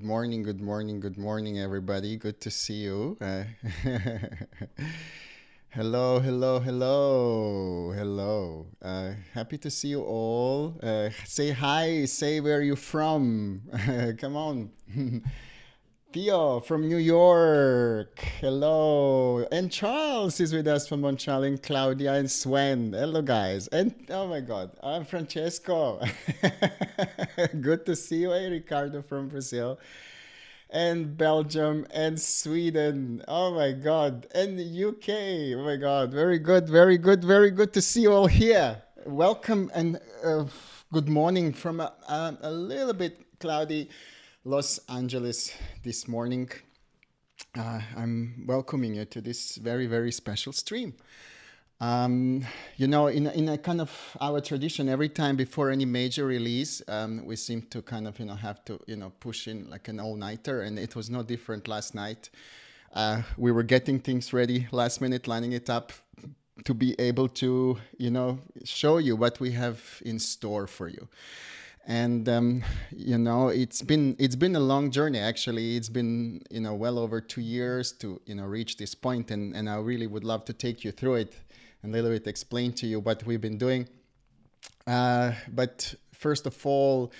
good morning, good morning, good morning, everybody. Good to see you. Hello, hello, hello, hello. Happy to see you all. Say hi, say where you from. Come on. Theo from New York. Hello. And Charles is with us from Montreal, and Claudia and Sven. Hello, guys. And oh my God, I'm Francesco. Good to see you. Hey, Ricardo from Brazil and Belgium and Sweden. Oh my God. And the UK. Oh my God. Very good, very good, very good to see you all here. Welcome and good morning from a little bit cloudy Los Angeles this morning. I'm welcoming you to this very, very special stream. In a kind of our tradition, every time before any major release, we seem to kind of, have to, push in like an all-nighter, and it was no different last night. We were getting things ready last minute, lining it up to be able to, show you what we have in store for you. And it's been a long journey. Actually, it's been well over 2 years to reach this point, and I really would love to take you through it and a little bit explain to you what we've been doing. But first of all,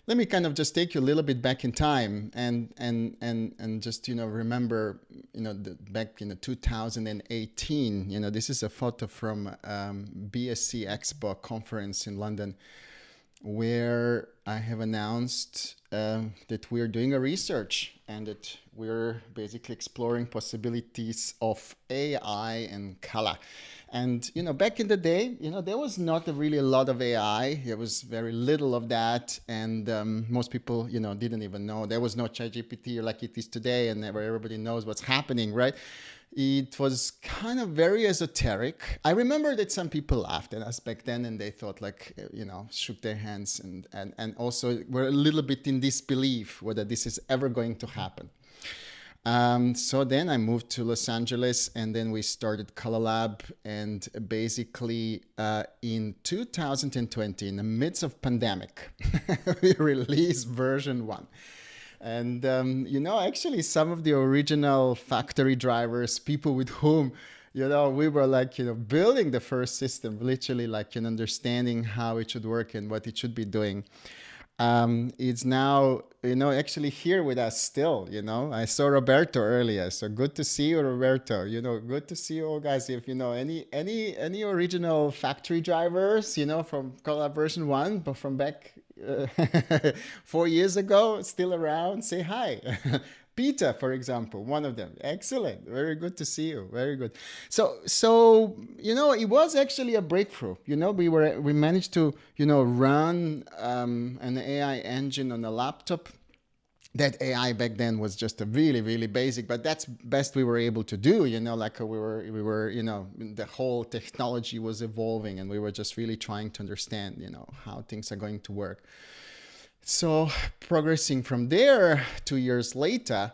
let me kind of just take you a little bit back in time and just remember back in 2018. This is a photo from BSC Expo conference in London, where I have announced that we're doing a research and that we're basically exploring possibilities of AI and color. And, back in the day, there was not really a lot of AI. There was very little of that. And most people, didn't even know. There was no ChatGPT like it is today, and where everybody knows what's happening, right? It was kind of very esoteric. I remember that some people laughed at us back then, and they thought shook their hands and also were a little bit in disbelief whether this is ever going to happen. So then I moved to Los Angeles, and then we started Colourlab, and basically in 2020, in the midst of pandemic, we released version 1. And, actually some of the original factory drivers, people with whom, we were building the first system, literally understanding how it should work and what it should be doing. It's now, actually here with us still, I saw Roberto earlier. So good to see you, Roberto. Good to see you all, guys. If any original factory drivers, from Collab version 1, but from back 4 years ago, still around, say hi. Peter, for example, one of them. Excellent. Very good to see you. Very good. So it was actually a breakthrough. We managed to, run an AI engine on a laptop. That AI back then was just a really, really basic, but that's best we were able to do, we were, the whole technology was evolving, and we were just really trying to understand, how things are going to work. So progressing from there, 2 years later,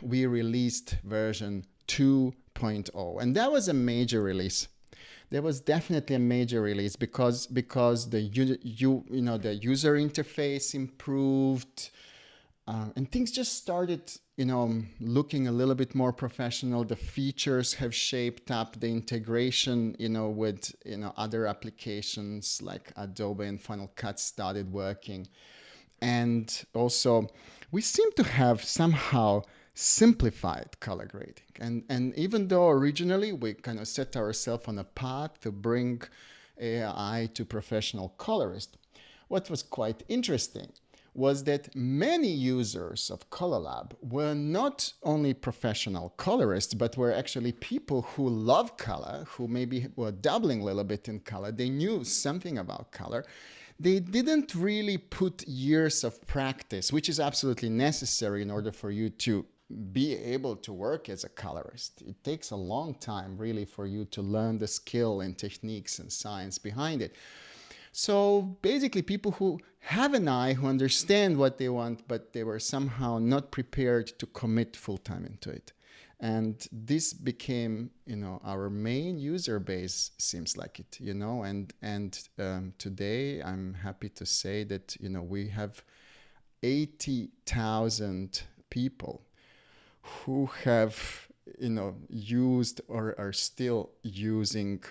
we released version 2.0, and that was a major release. There was definitely a major release because the the user interface improved, and things just started looking a little bit more professional. The features have shaped up. The integration with other applications like Adobe and Final Cut started working, and also we seem to have somehow simplified color grading. And even though originally we kind of set ourselves on a path to bring AI to professional colorists, what was quite interesting was that many users of Colourlab were not only professional colorists, but were actually people who love color, who maybe were dabbling a little bit in color. They knew something about color. They didn't really put years of practice, which is absolutely necessary in order for you to be able to work as a colorist. It takes a long time, really, for you to learn the skill and techniques and science behind it. So basically people who have an eye, who understand what they want, but they were somehow not prepared to commit full time into it. And this became, our main user base, seems like it, and today I'm happy to say that, we have 80,000 people who have, used or are still using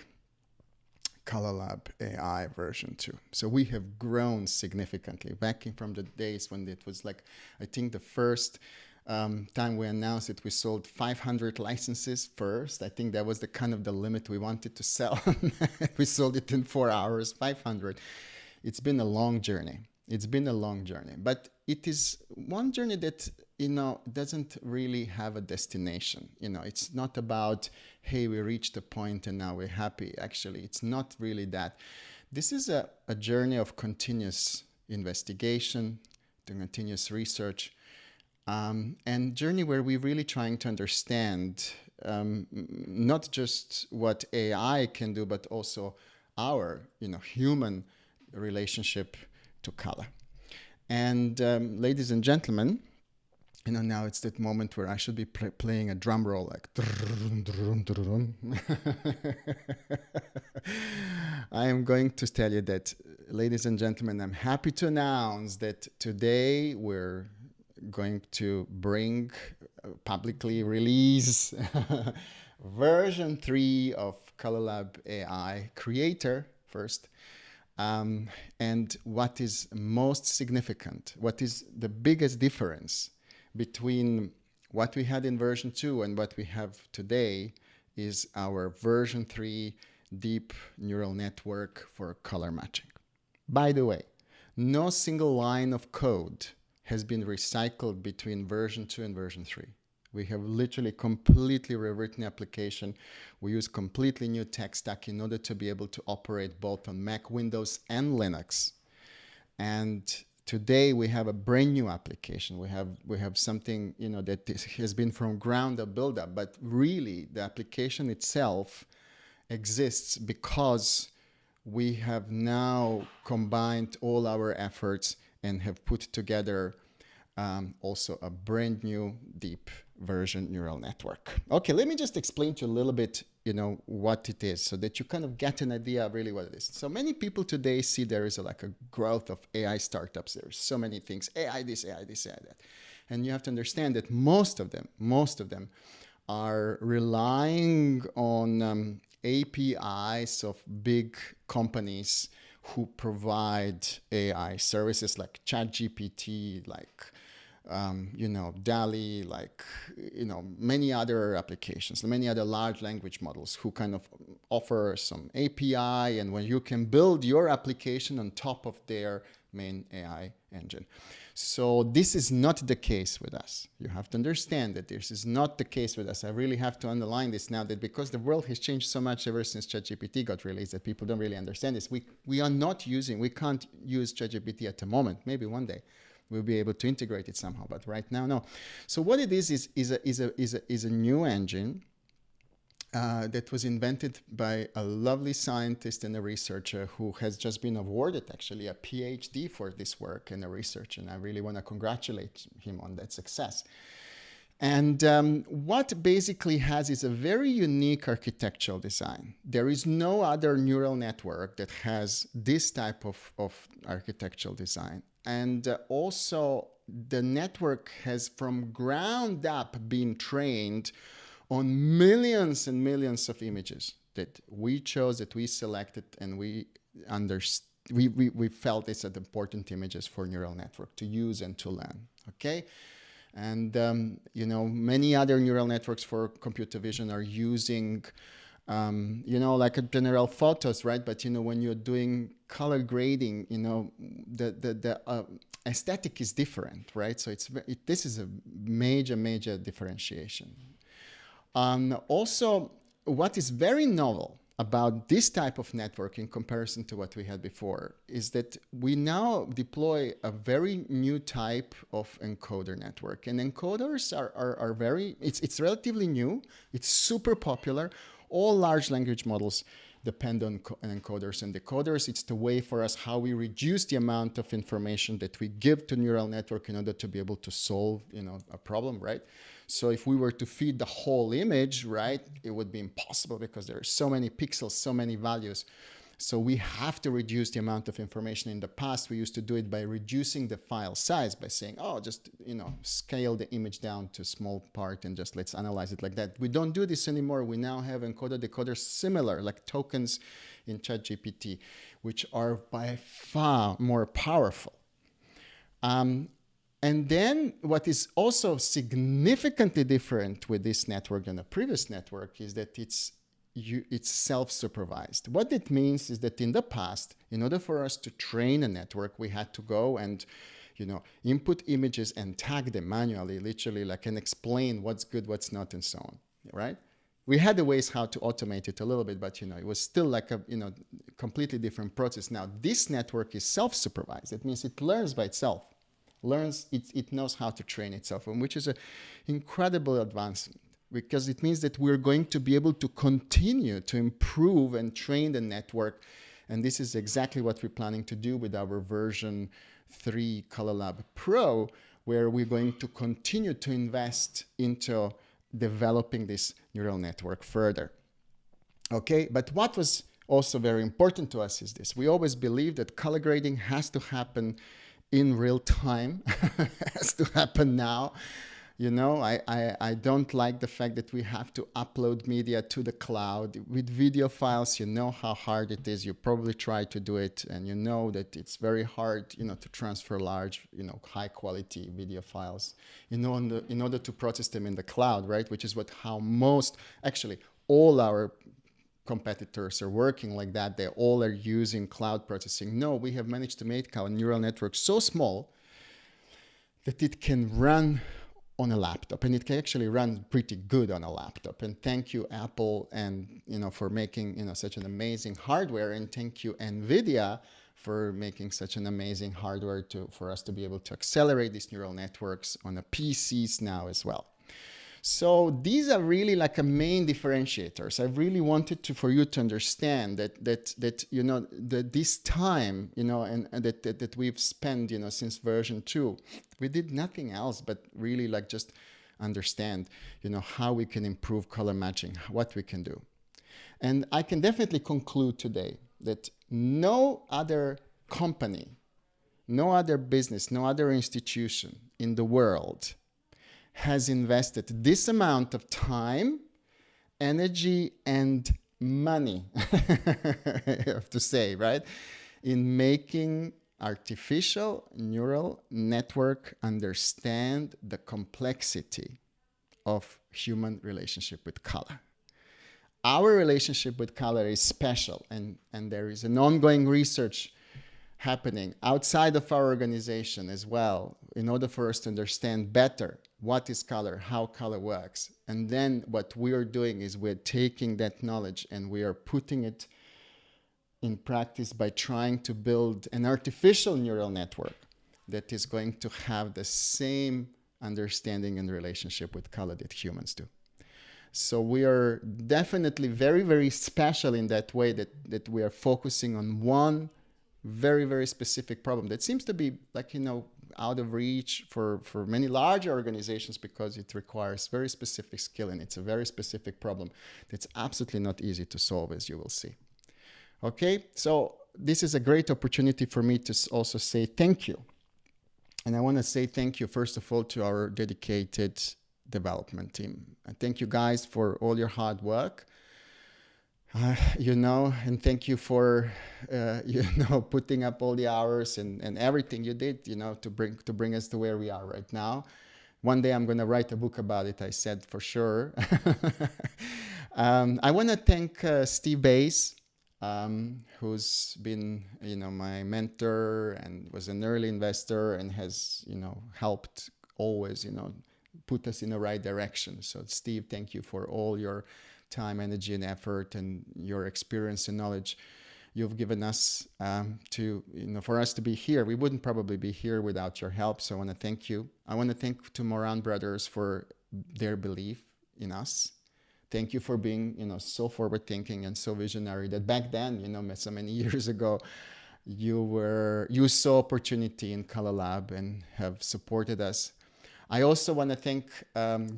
Colourlab Ai version 2. So we have grown significantly back from the days when it was like, I think the first time we announced it, we sold 500 licenses first. I think that was the kind of the limit we wanted to sell. We sold it in 4 hours, 500. It's been a long journey. It's been a long journey, but it is one journey that, doesn't really have a destination. It's not about, hey, we reached a point and now we're happy. Actually, it's not really that. This is a journey of continuous investigation, continuous research, and journey where we're really trying to understand not just what AI can do, but also our, human relationship to color. And ladies and gentlemen, now it's that moment where I should be playing a drum roll, like I am going to tell you that, ladies and gentlemen, I'm happy to announce that today we're going to bring, publicly release version 3 of Colourlab Ai Creator first. And what is most significant, what is the biggest difference between what we had in version 2 and what we have today is our version 3 deep neural network for color matching. By the way, no single line of code has been recycled between version 2 and version 3. We have literally completely rewritten the application. We use completely new tech stack in order to be able to operate both on Mac, Windows, and Linux. And today we have a brand new application. We have something that has been from ground up build up, but really the application itself exists because we have now combined all our efforts and have put together also a brand new deep version neural network. Okay, let me just explain to you a little bit, what it is so that you kind of get an idea of really what it is. So many people today see there is like a growth of AI startups. There's so many things, AI this, AI this, AI that. And you have to understand that most of them are relying on APIs of big companies who provide AI services like ChatGPT, like DALI, like, many other applications, many other large language models who kind of offer some API, and when you can build your application on top of their main AI engine. So this is not the case with us. You have to understand that this is not the case with us. I really have to underline this now, that because the world has changed so much ever since ChatGPT got released that people don't really understand this. We can't use ChatGPT at the moment. Maybe one day we'll be able to integrate it somehow, but right now, no. So what it is a new engine that was invented by a lovely scientist and a researcher who has just been awarded actually a PhD for this work and a research, and I really want to congratulate him on that success. And what basically has is a very unique architectural design. There is no other neural network that has this type of architectural design. And also the network has from ground up been trained on millions and millions of images that we chose, that we selected, and we felt these are the important images for neural network to use and to learn, okay? And, many other neural networks for computer vision are using, like a general photos, right? But, when you're doing color grading, the aesthetic is different, right? So this is a major differentiation. Also, what is very novel about this type of network in comparison to what we had before is that we now deploy a very new type of encoder network. And encoders are very, it's relatively new. It's super popular. All large language models depend on encoders and decoders. It's the way for us how we reduce the amount of information that we give to neural network in order to be able to solve, a problem, right? So if we were to feed the whole image, right, it would be impossible because there are so many pixels, so many values. So we have to reduce the amount of information. In the past, we used to do it by reducing the file size, by saying, oh, just, scale the image down to a small part and just let's analyze it like that. We don't do this anymore. We now have encoder decoders similar, like tokens in ChatGPT, which are by far more powerful. And then what is also significantly different with this network than the previous network is that it's self-supervised. What it means is that in the past, in order for us to train a network, we had to go and, input images and tag them manually, literally, and explain what's good, what's not, and so on, right? We had the ways how to automate it a little bit, but, it was still like a, completely different process. Now, this network is self-supervised. It means it learns by itself. It knows how to train itself, which is an incredible advancement, because it means that we're going to be able to continue to improve and train the network. And this is exactly what we're planning to do with our version 3 Colourlab Pro, where we're going to continue to invest into developing this neural network further. Okay, but what was also very important to us is this. We always believe that color grading has to happen in real time, has to happen now. I don't like the fact that we have to upload media to the cloud. With video files, you know how hard it is. You probably try to do it, and you know that it's very hard, to transfer large, high quality video files, in order to process them in the cloud, right? Which is how actually all our competitors are working like that. They all are using cloud processing. No, we have managed to make our neural network so small that it can run on a laptop, and it can actually run pretty good on a laptop. And thank you, Apple, and for making such an amazing hardware, and thank you, NVIDIA, for making such an amazing hardware for us to be able to accelerate these neural networks on the PCs now as well. So these are really like a main differentiators. I really wanted for you to understand that this time, and that we've spent, since version 2, we did nothing else but really just understand, how we can improve color matching, what we can do. And I can definitely conclude today that no other company, no other business, no other institution in the world has invested this amount of time, energy, and money, I have to say, right, in making artificial neural network understand the complexity of human relationship with color. Our relationship with color is special, and there is an ongoing research happening outside of our organization as well, in order for us to understand better what is color, how color works. And then what we are doing is we're taking that knowledge and we are putting it in practice by trying to build an artificial neural network that is going to have the same understanding and relationship with color that humans do. So we are definitely very, very special in that way, that we are focusing on one very, very specific problem that seems to be out of reach for many larger organizations, because it requires very specific skill, and it's a very specific problem that's absolutely not easy to solve, as you will see. Okay, so this is a great opportunity for me to also say thank you. And I want to say thank you, first of all, to our dedicated development team. And thank you guys for all your hard work. And thank you for, putting up all the hours and everything you did, to bring us to where we are right now. One day I'm going to write a book about it, I said, for sure. I want to thank Steve Bays, who's been, my mentor and was an early investor and has, helped always, put us in the right direction. So Steve, thank you for all your time, energy, and effort, and your experience and knowledge you've given us for us to be here. We wouldn't probably be here without your help. So I want to thank you. I want to thank to Moran Brothers for their belief in us. Thank you for being, so forward thinking and so visionary that back then, so many years ago, you saw opportunity in Colourlab and have supported us. I also want to thank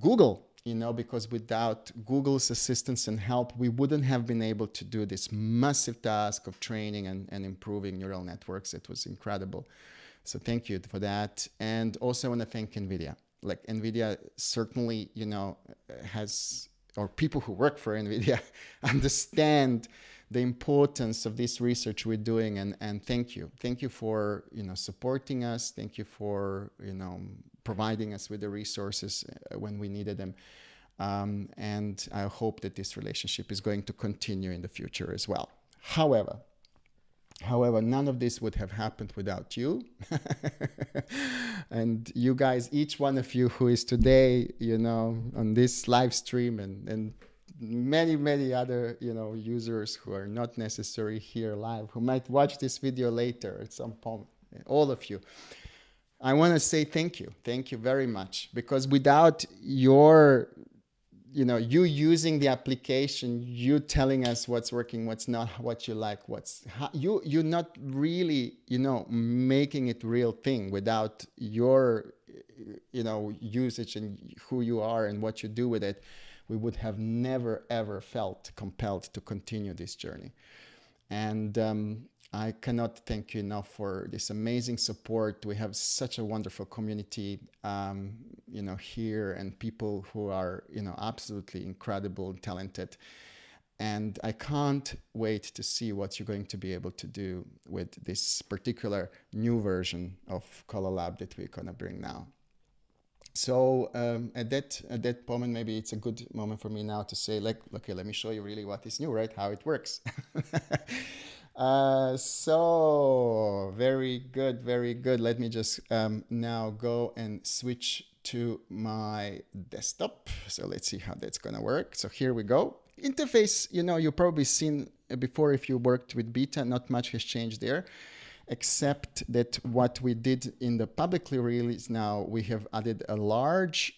Google you know, because without Google's assistance and help, we wouldn't have been able to do this massive task of training and improving neural networks. It was incredible. So thank you for that. And also I want to thank NVIDIA. Like NVIDIA certainly, you know, has, or people who work for NVIDIA understand the importance of this research we're doing, and thank you. Thank you for, you know, supporting us. Thank you for, you know, providing us with the resources when we needed them. And I hope that this relationship is going to continue in the future as well. However, none of this would have happened without you. And you guys, each one of you who is today, you know, on this live stream, and many other, you know, users who are not necessarily here live, who might watch this video later at some point, all of you. I want to say thank you. Thank you very much. Because without your, you know, you using the application, you telling us what's working, what's not, what you like, you're not really, you know, making it real thing without your, you know, usage and who you are and what you do with it. We would have never, ever felt compelled to continue this journey. And I cannot thank you enough for this amazing support. We have such a wonderful community, you know, here, and people who are, you know, absolutely incredible and talented. And I can't wait to see what you're going to be able to do with this particular new version of Colourlab that we're going to bring now. So at that moment, maybe it's a good moment for me now to say, like, okay, let me show you really what is new, right? How it works. So very good, very good. Let me just now go and switch to my desktop. So let's see how that's gonna work. So here we go. Interface, you know, you've probably seen before if you worked with beta, not much has changed there, except that what we did in the publicly released now, we have added a larger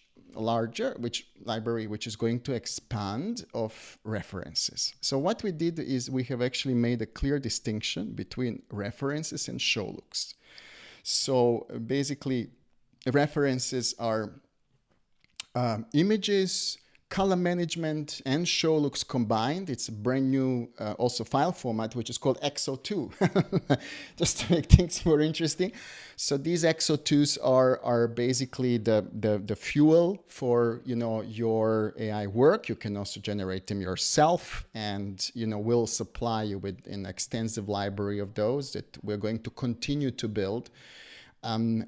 library, which is going to expand of references. So what we did is we have actually made a clear distinction between references and show looks. So basically, references are images, color management, and show looks combined. It's a brand new also file format, which is called XO2, just to make things more interesting. So these XO2s are basically the fuel for, you know, your AI work. You can also generate them yourself, and, you know, we'll supply you with an extensive library of those that we're going to continue to build.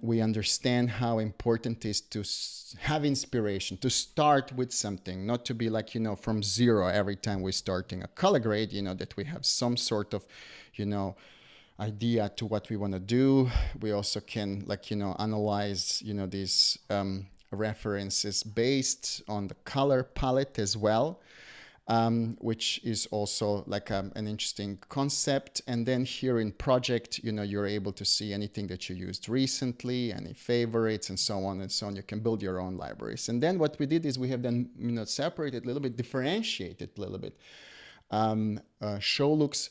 We understand how important it is to have inspiration, to start with something, not to be like, you know, from zero every time we're starting a color grade, you know, that we have some sort of, you know, idea to what we want to do. We also can, like, you know, analyze, you know, these references based on the color palette as well. Which is also like an interesting concept. And then here in project, you know, you're able to see anything that you used recently, any favorites, and so on and so on. You can build your own libraries. And then what we did is we have then, you know, separated a little bit, differentiated a little bit. Show looks.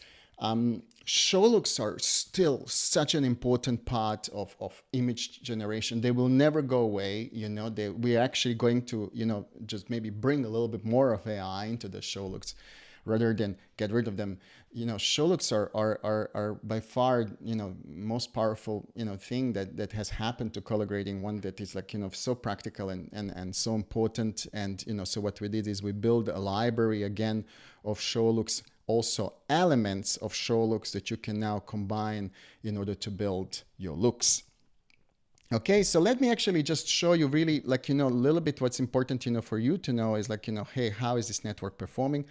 Show looks are still such an important part of image generation. They will never go away. You know, we're actually going to, you know, just maybe bring a little bit more of AI into the show looks rather than get rid of them. You know, show looks are by far, you know, most powerful, you know, thing that has happened to color grading, one that is like, you know, so practical and so important. And, you know, so what we did is we build a library again of show looks, also elements of show looks that you can now combine in order to build your looks. Okay, so let me actually just show you really, like, you know, a little bit what's important, you know, for you to know is like, you know, hey, how is this network performing?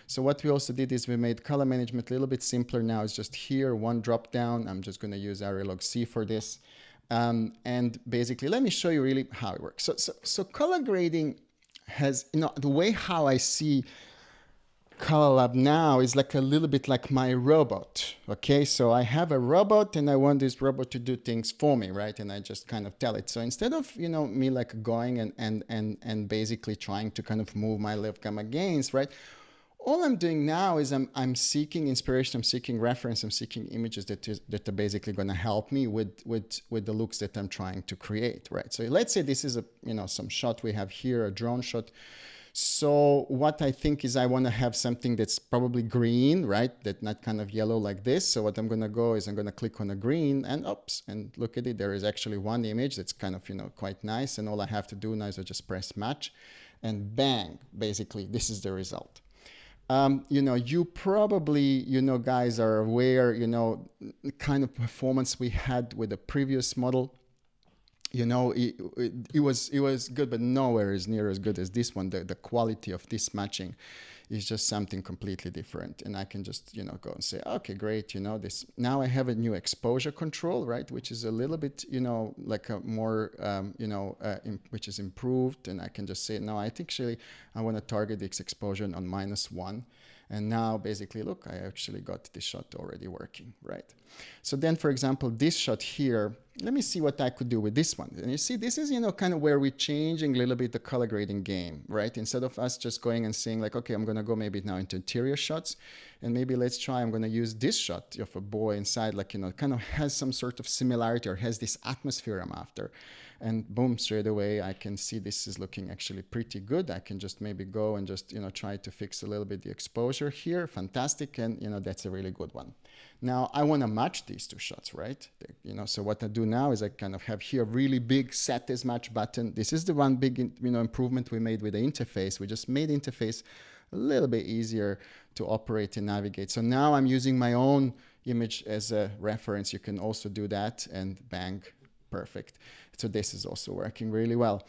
So what we also did is we made color management a little bit simpler now. It's just here, one drop down. I'm just going to use Arialog C for this. And basically, let me show you really how it works. So color grading has, you know, the way how I see Colourlab now is like a little bit like my robot. Okay, so I have a robot and I want this robot to do things for me, right? And I just kind of tell it. So instead of, you know, me like going and basically trying to kind of move my left gamma gains, right? All I'm doing now is I'm seeking inspiration, I'm seeking reference, I'm seeking images that are basically going to help me with the looks that I'm trying to create, right? So let's say this is a, you know, some shot we have here, a drone shot. So what I think is I want to have something that's probably green, right? That not kind of yellow like this. So what I'm going to go is I'm going to click on a green and oops, and look at it. There is actually one image that's kind of, quite nice. And all I have to do now is I just press match and bang, basically, this is the result. You probably, guys are aware, the kind of performance we had with the previous model. It was good, but nowhere is near as good as this one. The quality of this matching is just something completely different. And I can just, go and say, okay, great. This now I have a new exposure control, right? Which is a little bit, like a more, which is improved. And I can just say, no, I think actually I want to target this exposure on -1. And now basically, look, I actually got this shot already working, right? So then, for example, this shot here, let me see what I could do with this one. And you see, this is, kind of where we're changing a little bit the color grading game, right? Instead of us just going and saying like, okay, I'm going to go maybe now into interior shots. And maybe let's try, I'm going to use this shot of a boy inside, like, kind of has some sort of similarity or has this atmosphere I'm after. And boom, straight away, I can see this is looking actually pretty good. I can just maybe go and just, try to fix a little bit the exposure here. Fantastic. And, that's a really good one. Now, I want to match these two shots, right? So what I do now is I kind of have here a really big set as match button. This is the one big, improvement we made with the interface. We just made the interface a little bit easier to operate and navigate. So now I'm using my own image as a reference. You can also do that and bang, perfect. So this is also working really well.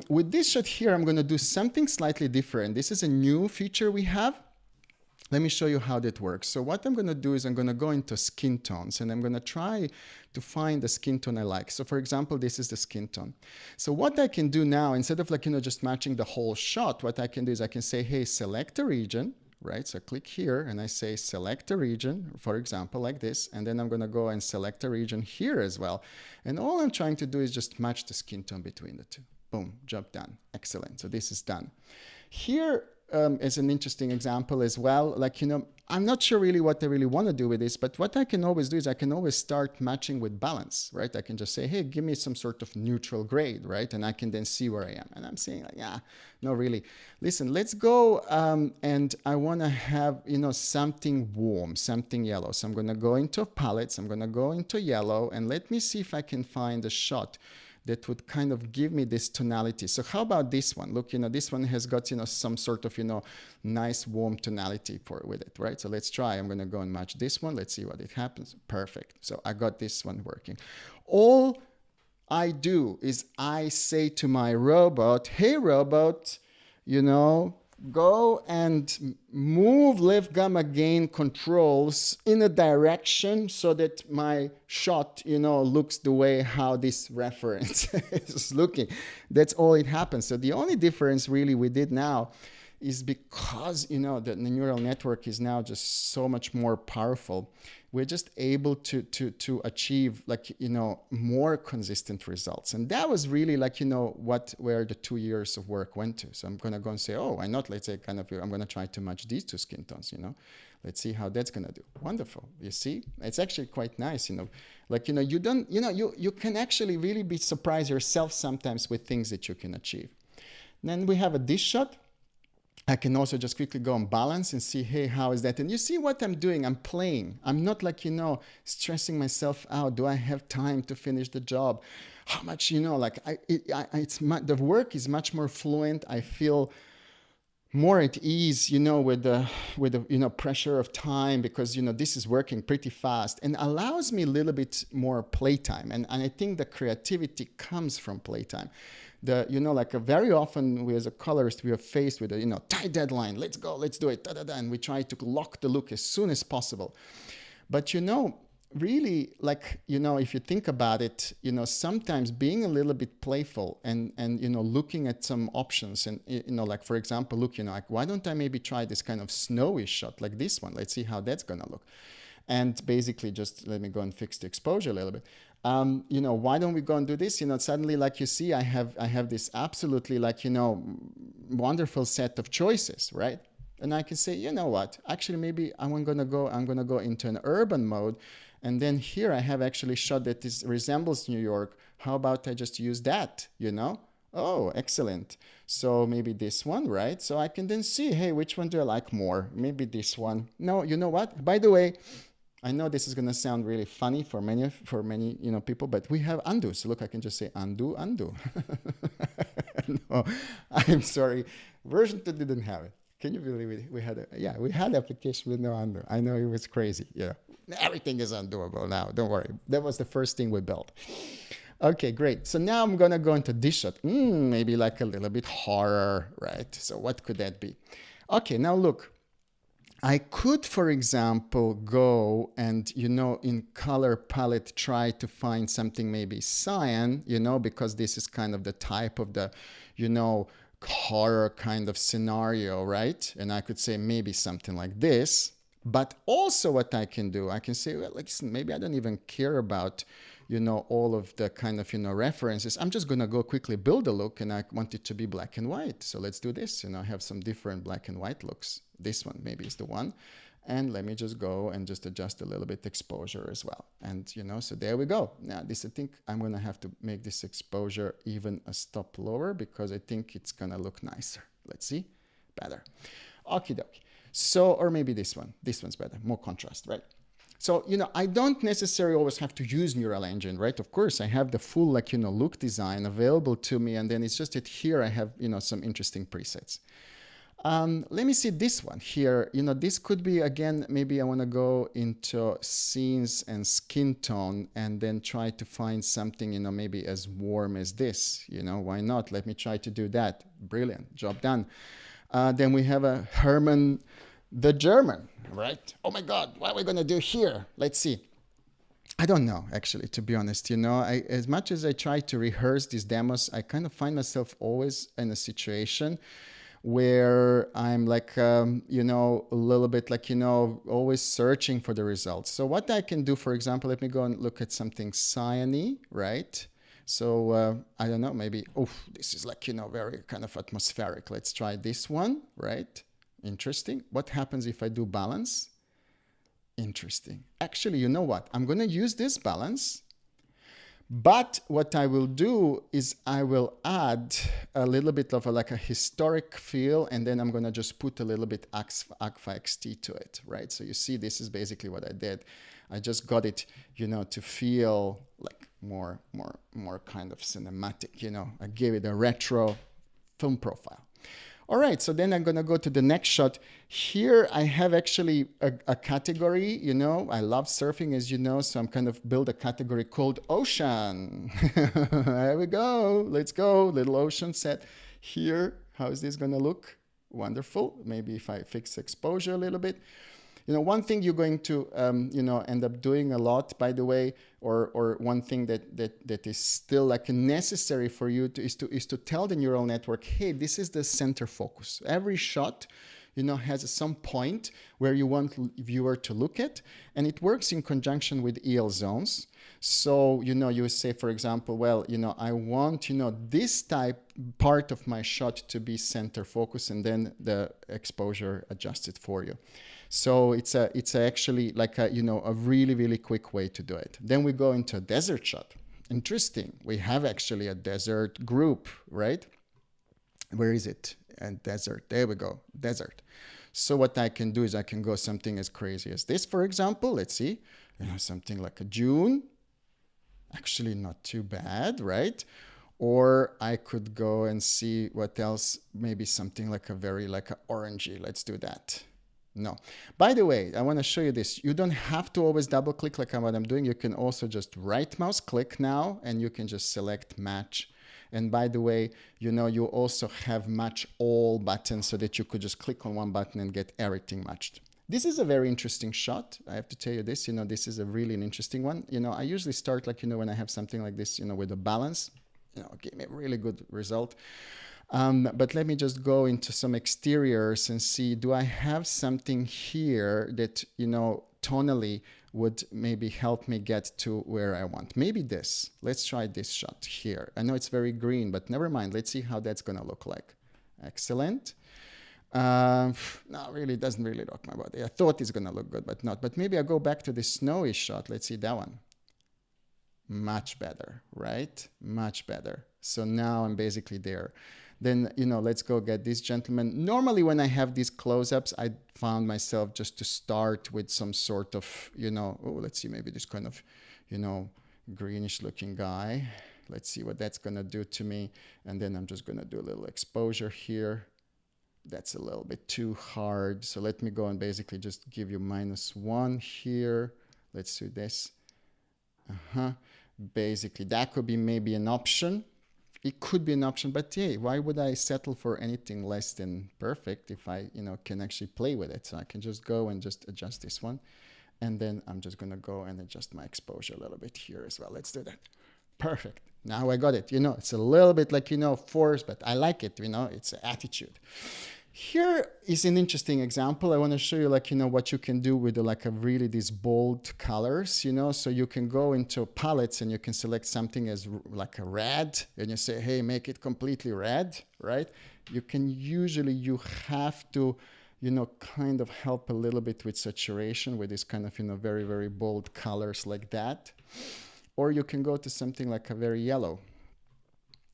With this shot here, I'm going to do something slightly different. This is a new feature we have. Let me show you how that works. So what I'm going to do is I'm going to go into skin tones and I'm going to try to find the skin tone I like. So for example, this is the skin tone. So what I can do now, instead of like, just matching the whole shot, what I can do is I can say, hey, select a region, right? So I click here and I say select a region, for example, like this. And then I'm going to go and select a region here as well. And all I'm trying to do is just match the skin tone between the two. Boom, job done. Excellent. So this is done. Here, is an interesting example as well. Like, I'm not sure really what I really want to do with this, but what I can always do is I can always start matching with balance, right? I can just say, hey, give me some sort of neutral grade, right? And I can then see where I am. And I'm saying, like, yeah, no, really. Listen, let's go. And I want to have, something warm, something yellow. So I'm going to go into palettes. I'm going to go into yellow and let me see if I can find a shot that would kind of give me this tonality. So how about this one? Look, this one has got, some sort of, nice warm tonality with it, right? So let's try. I'm going to go and match this one. Let's see what it happens. Perfect. So I got this one working. All I do is I say to my robot, hey, robot, go and move left gamma gain controls in a direction so that my shot, looks the way how this reference is looking. That's all it happens. So the only difference really we did now is because, the neural network is now just so much more powerful. We're just able to achieve like, more consistent results. And that was really like, where the 2 years of work went to. So I'm going to go and say, oh, why not? Let's say kind of, I'm going to try to match these two skin tones, Let's see how that's going to do. Wonderful. You see, it's actually quite nice, like, you don't, you can actually really be surprised yourself sometimes with things that you can achieve. Then we have a dish shot. I can also just quickly go on balance and see, hey, how is that? And you see what I'm doing? I'm playing. I'm not like, stressing myself out. Do I have time to finish the job? How much, like the work is much more fluent. I feel more at ease, with the pressure of time because, this is working pretty fast and allows me a little bit more playtime. And I think the creativity comes from playtime. Very often we as a colorist, we are faced with a, tight deadline. Let's go, let's do it, and we try to lock the look as soon as possible. But, really, if you think about it, sometimes being a little bit playful and looking at some options and, for example, look, why don't I maybe try this kind of snowy shot like this one? Let's see how that's going to look. And basically just let me go and fix the exposure a little bit. Why don't we go and do this? Suddenly, like you see, I have this absolutely wonderful set of choices, right? And I can say, you know what, actually, maybe I'm going to go into an urban mode. And then here I have actually shot that this resembles New York. How about I just use that, Oh, excellent. So maybe this one, right? So I can then see, hey, which one do I like more? Maybe this one. No, you know what? By the way, I know this is going to sound really funny for many people, but we have undo. So look, I can just say undo, undo. No, I'm sorry. Version 2 didn't have it. Can you believe it? We had application with no undo. I know it was crazy. Yeah, everything is undoable now. Don't worry. That was the first thing we built. Okay, great. So now I'm gonna go into this shot. Maybe like a little bit horror, right? So what could that be? Okay, now look. I could, for example, go and, in color palette, try to find something maybe cyan, because this is kind of the type of the, horror kind of scenario, right? And I could say maybe something like this. But also what I can do, I can say, well, listen, maybe I don't even care about, all of the kind of, references. I'm just going to go quickly build a look, and I want it to be black and white. So let's do this. I have some different black and white looks. This one maybe is the one. And let me just go and just adjust a little bit exposure as well. And, so there we go. Now this, I think I'm going to have to make this exposure even a stop lower because I think it's going to look nicer. Let's see. Better. Okie dokie. So, or maybe this one. This one's better. More contrast, right? So, I don't necessarily always have to use Neural Engine, right? Of course, I have the full, look design available to me. And then it's just that here I have, some interesting presets. Let me see this one here. This could be, again, maybe I want to go into scenes and skin tone and then try to find something, maybe as warm as this. Why not? Let me try to do that. Brilliant. Job done. Then we have a Herman the German, right? Oh my God, what are we going to do here? Let's see. I don't know, actually, to be honest. As much as I try to rehearse these demos, I kind of find myself always in a situation where I'm like, a little bit like, always searching for the results. So what I can do, for example, let me go and look at something cyany, right? So I don't know, maybe, this is like, very kind of atmospheric. Let's try this one, right? Interesting. What happens if I do balance? Interesting. Actually, you know what? I'm going to use this balance. But what I will do is I will add a little bit of a historic feel, and then I'm going to just put a little bit Agfa XT to it, right? So you see, this is basically what I did. I just got it, to feel like more kind of cinematic, I gave it a retro film profile. All right, so then I'm going to go to the next shot. Here I have actually a category, I love surfing, as you know, so I'm kind of build a category called ocean. There we go. Let's go. Little ocean set here. How is this going to look? Wonderful. Maybe if I fix exposure a little bit. One thing you're going to, end up doing a lot, by the way, or one thing that is still like necessary for you is to tell the neural network, hey, this is the center focus. Every shot, has some point where you want viewer to look at, and it works in conjunction with EL zones. So, you say, for example, well, I want, this part of my shot to be center focus, and then the exposure adjusted for you. So it's actually like a really, really quick way to do it. Then we go into a desert shot. Interesting. We have actually a desert group, right? Where is it? And desert. There we go. Desert. So what I can do is I can go something as crazy as this, for example. Let's see. Something like a June. Actually not too bad, right? Or I could go and see what else. Maybe something like a very orangey. Let's do that. No. By the way, I want to show you this. You don't have to always double click like what I'm doing. You can also just right mouse click now, and you can just select match. And by the way, you also have match all buttons so that you could just click on one button and get everything matched. This is a very interesting shot. I have to tell you this, this is a really an interesting one. I usually start when I have something like this, with a balance, give me a really good result. But let me just go into some exteriors and see, do I have something here that, tonally would maybe help me get to where I want? Maybe this. Let's try this shot here. I know it's very green, but never mind. Let's see how that's going to look like. Excellent. No, really doesn't really rock my body. I thought it's going to look good, but not. But maybe I go back to the snowy shot. Let's see that one. Much better, right? Much better. So now I'm basically there. Then, you know, let's go get this gentleman. Normally when I have these close-ups, I found myself just to start with some sort of, you know, oh, let's see, maybe this kind of, you know, greenish looking guy. Let's see what that's gonna do to me. And then I'm just gonna do a little exposure here. That's a little bit too hard. So let me go and basically just give you -1 here. Let's do this. Basically, that could be maybe an option. It could be an option, but hey, why would I settle for anything less than perfect if I, you know, can actually play with it? So I can just go and just adjust this one. And then I'm just gonna go and adjust my exposure a little bit here as well. Let's do that. Perfect. Now I got it. You know, it's a little bit like, you know, force, but I like it, you know, it's an attitude. Here is an interesting example. I want to show you, like, you know, what you can do with like a really these bold colors, you know. So you can go into palettes and you can select something as like a red and you say, hey, make it completely red, right? You can usually, you have to, you know, kind of help a little bit with saturation with this kind of, you know, very, very bold colors like that. Or you can go to something like a very yellow.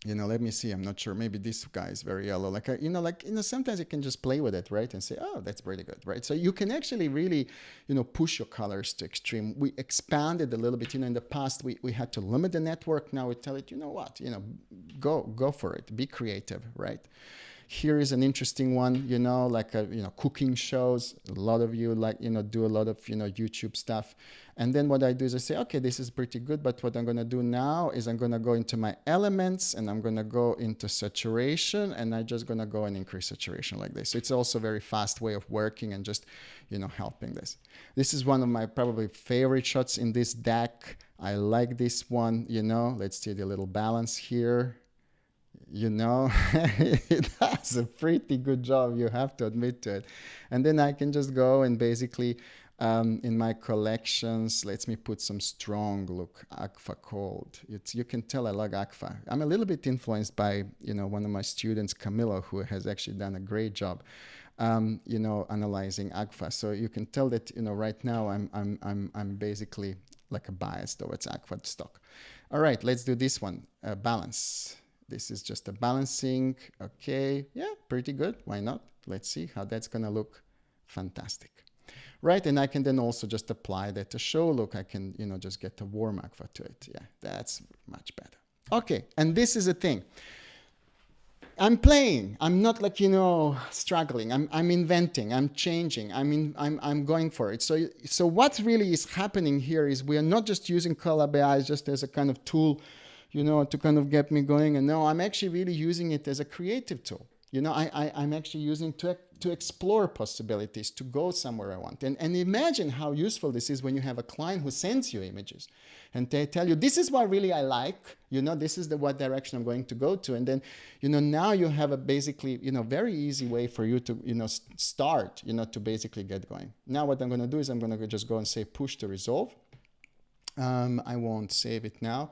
You know, let me see, I'm not sure, maybe this guy is very yellow. Like, you know, sometimes you can just play with it, right? And say, oh, that's pretty good, right? So you can actually really, you know, push your colors to extreme. We expanded a little bit, you know, in the past, we had to limit the network. Now we tell it, you know what, you know, go for it, be creative, right? Here is an interesting one, you know, like, you know, cooking shows. A lot of you like, you know, do a lot of, you know, YouTube stuff. And then what I do is I say, okay, this is pretty good. But what I'm going to do now is I'm going to go into my elements and I'm going to go into saturation and I'm just going to go and increase saturation like this. So it's also a very fast way of working and just, you know, helping this. This is one of my probably favorite shots in this deck. I like this one, you know, let's see the little balance here. You know, it does a pretty good job, you have to admit to it. And then I can just go and basically in my collections, let me put some strong look, Agfa Cold. You can tell I like Agfa. I'm a little bit influenced by, you know, one of my students, Camilo, who has actually done a great job, you know, analyzing Agfa. So you can tell that, you know, right now I'm basically like a bias towards Agfa stock. All right, let's do this one, balance. This is just a balancing. Okay, yeah, pretty good. Why not? Let's see how that's gonna look. Fantastic. Right, and I can then also just apply that to show. Look, I can, you know, just get a warm Agfa to it. Yeah, that's much better. Okay, and this is a thing. I'm playing. I'm not like, you know, struggling. I'm inventing. I'm changing. I'm going for it. So what really is happening here is we are not just using Colourlab Ai just as a kind of tool, you know, to kind of get me going. And no, I'm actually really using it as a creative tool. You know, I'm actually using to explore possibilities, to go somewhere I want. And imagine how useful this is when you have a client who sends you images and they tell you, this is what really I like, you know, this is what direction I'm going to go to. And then, you know, now you have a basically, you know, very easy way for you to, you know, start, you know, to basically get going. Now what I'm going to do is I'm going to just go and say push to resolve. I won't save it now.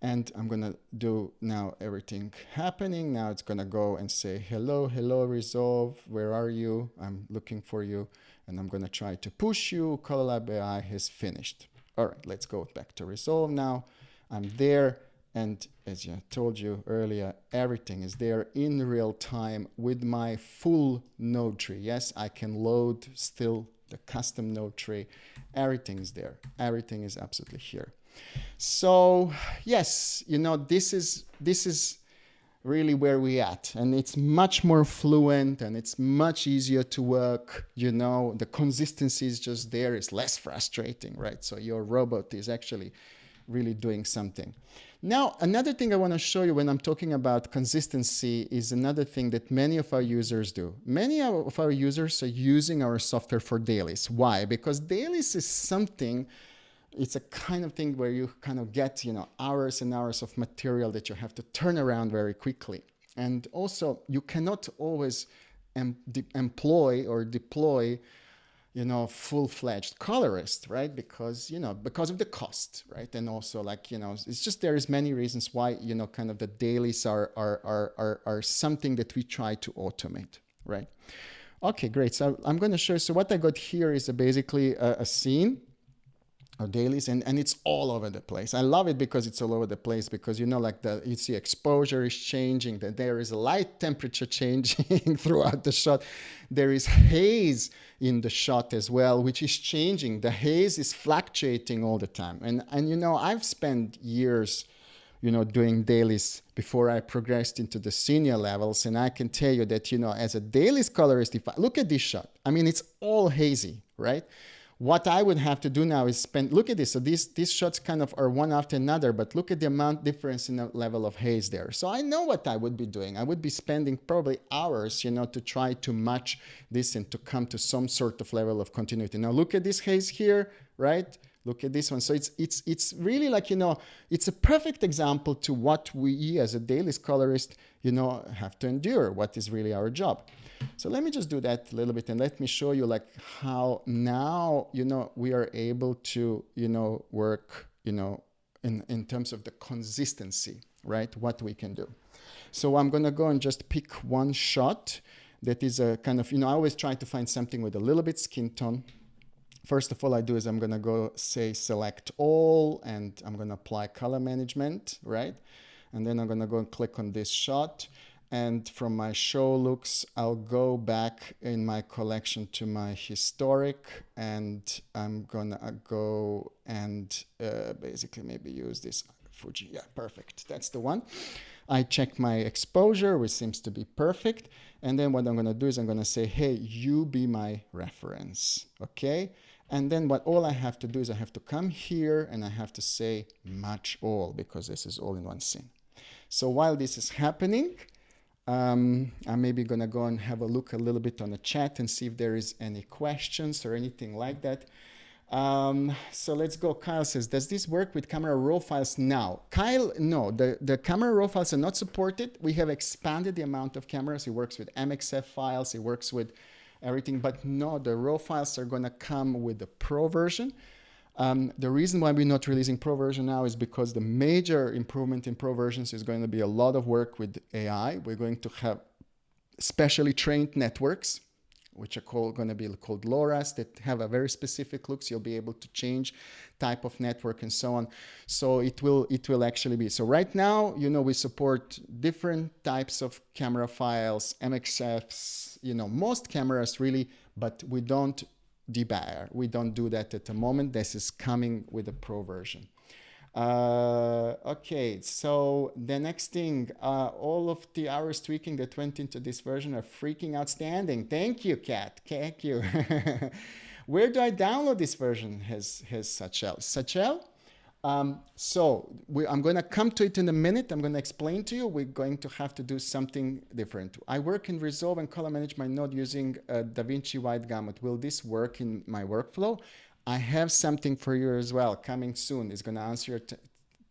And I'm going to do now everything happening. Now it's going to go and say, hello, hello, resolve. Where are you? I'm looking for you. And I'm going to try to push you. Colourlab Ai has finished. All right, let's go back to resolve now. I'm there. And as I told you earlier, everything is there in real time with my full node tree. Yes, I can load still the custom node tree. Everything is there. Everything is absolutely here. So yes, you know, this is really where we at, and it's much more fluent and it's much easier to work. You know, the consistency is just there. It's less frustrating, right? So your robot is actually really doing something. Now, another thing I want to show you when I'm talking about consistency is another thing that many of our users do. Many of our users are using our software for dailies. Why? Because dailies is something. It's a kind of thing where you kind of get, you know, hours and hours of material that you have to turn around very quickly. And also you cannot always employ or deploy, you know, full-fledged colorist, right? Because, you know, because of the cost, right? And also like, you know, it's just, there is many reasons why, you know, kind of the dailies are something that we try to automate, right? Okay, great. So I'm going to show you. So what I got here is basically a scene. or dailies, and it's all over the place. I love it because it's all over the place, because you know, like you see exposure is changing, that there is a light temperature changing throughout the shot. There is haze in the shot as well, which is changing. The haze is fluctuating all the time. And you know, I've spent years, you know, doing dailies before I progressed into the senior levels. And I can tell you that, you know, as a dailies colorist, if I look at this shot, I mean, it's all hazy, right? What I would have to do now is look at this. So these shots kind of are one after another, but look at the amount difference in the level of haze there. So I know what I would be doing. I would be spending probably hours, you know, to try to match this and to come to some sort of level of continuity. Now look at this haze here, right? Look at this one. So it's really like, you know, it's a perfect example to what we as a dailies colorist, you know, have to endure, what is really our job. So let me just do that a little bit, and let me show you like how now, you know, we are able to, you know, work, you know, in terms of the consistency, right? What we can do. So I'm going to go and just pick one shot that is a kind of, you know, I always try to find something with a little bit skin tone. First of all, I do is I'm going to go say select all, and I'm going to apply color management, right? And then I'm going to go and click on this shot. And from my show looks, I'll go back in my collection to my historic, and I'm gonna go and basically maybe use this Fuji. Yeah, perfect. That's the one. I check my exposure, which seems to be perfect. And then what I'm gonna do is I'm gonna say, hey, you be my reference, okay? And then all I have to do is I have to come here and I have to say match all, because this is all in one scene. So while this is happening, I'm maybe going to go and have a look a little bit on the chat and see if there is any questions or anything like that. So let's go. Kyle says, does this work with camera raw files now? Kyle, no, the camera raw files are not supported. We have expanded the amount of cameras. It works with MXF files. It works with everything. But no, the raw files are going to come with the Pro version. The reason why we're not releasing Pro version now is because the major improvement in Pro versions is going to be a lot of work with AI. We're going to have specially trained networks, which are going to be called LoRa's, that have a very specific looks. You'll be able to change type of network and so on. So it will actually be. So right now, you know, we support different types of camera files, MXFs, you know, most cameras really, but we don't debugger. We don't do that at the moment. This is coming with a Pro version. Okay, so the next thing, all of the hours tweaking that went into this version are freaking outstanding. Thank you, Kat. Thank you. Where do I download this version? Has Sachel. Sachel? So I'm going to come to it in a minute. I'm going to explain to you. We're going to have to do something different. I work in Resolve and color manage my node using DaVinci Wide Gamut. Will this work in my workflow? I have something for you as well coming soon. It's going to answer your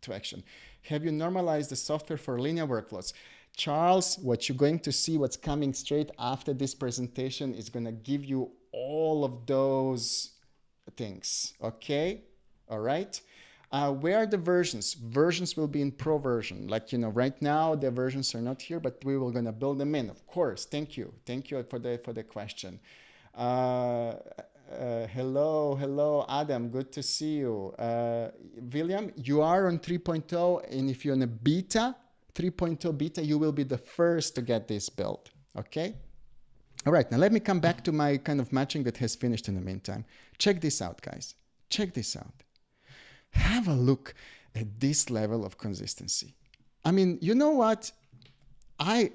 question. Have you normalized the software for linear workflows? Charles, what you're going to see, what's coming straight after this presentation is going to give you all of those things. Okay? All right? Where are the versions? Versions will be in Pro version. Like, you know, right now the versions are not here, but we will gonna build them in, of course. Thank you for the question. Hello, Adam. Good to see you. William, you are on 3.0, and if you're on a beta, 3.0 beta, you will be the first to get this built. Okay. All right. Now let me come back to my kind of matching that has finished in the meantime. Check this out, guys. Check this out. Have a look at this level of consistency. I mean, you know what? I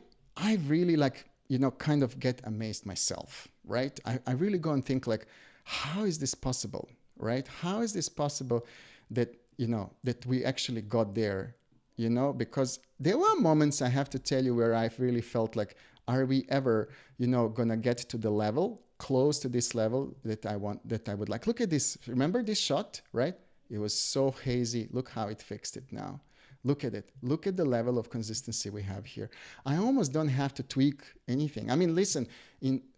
really like, you know, kind of get amazed myself, right? I really go and think like, how is this possible, right? How is this possible that, you know, that we actually got there, you know? Because there were moments, I have to tell you, where I've really felt like, are we ever, you know, gonna get to the level, close to this level that I would like? Look at this. Remember this shot, right? It was so hazy. Look how it fixed it now. Look at it. Look at the level of consistency we have here. I almost don't have to tweak anything. I mean, listen,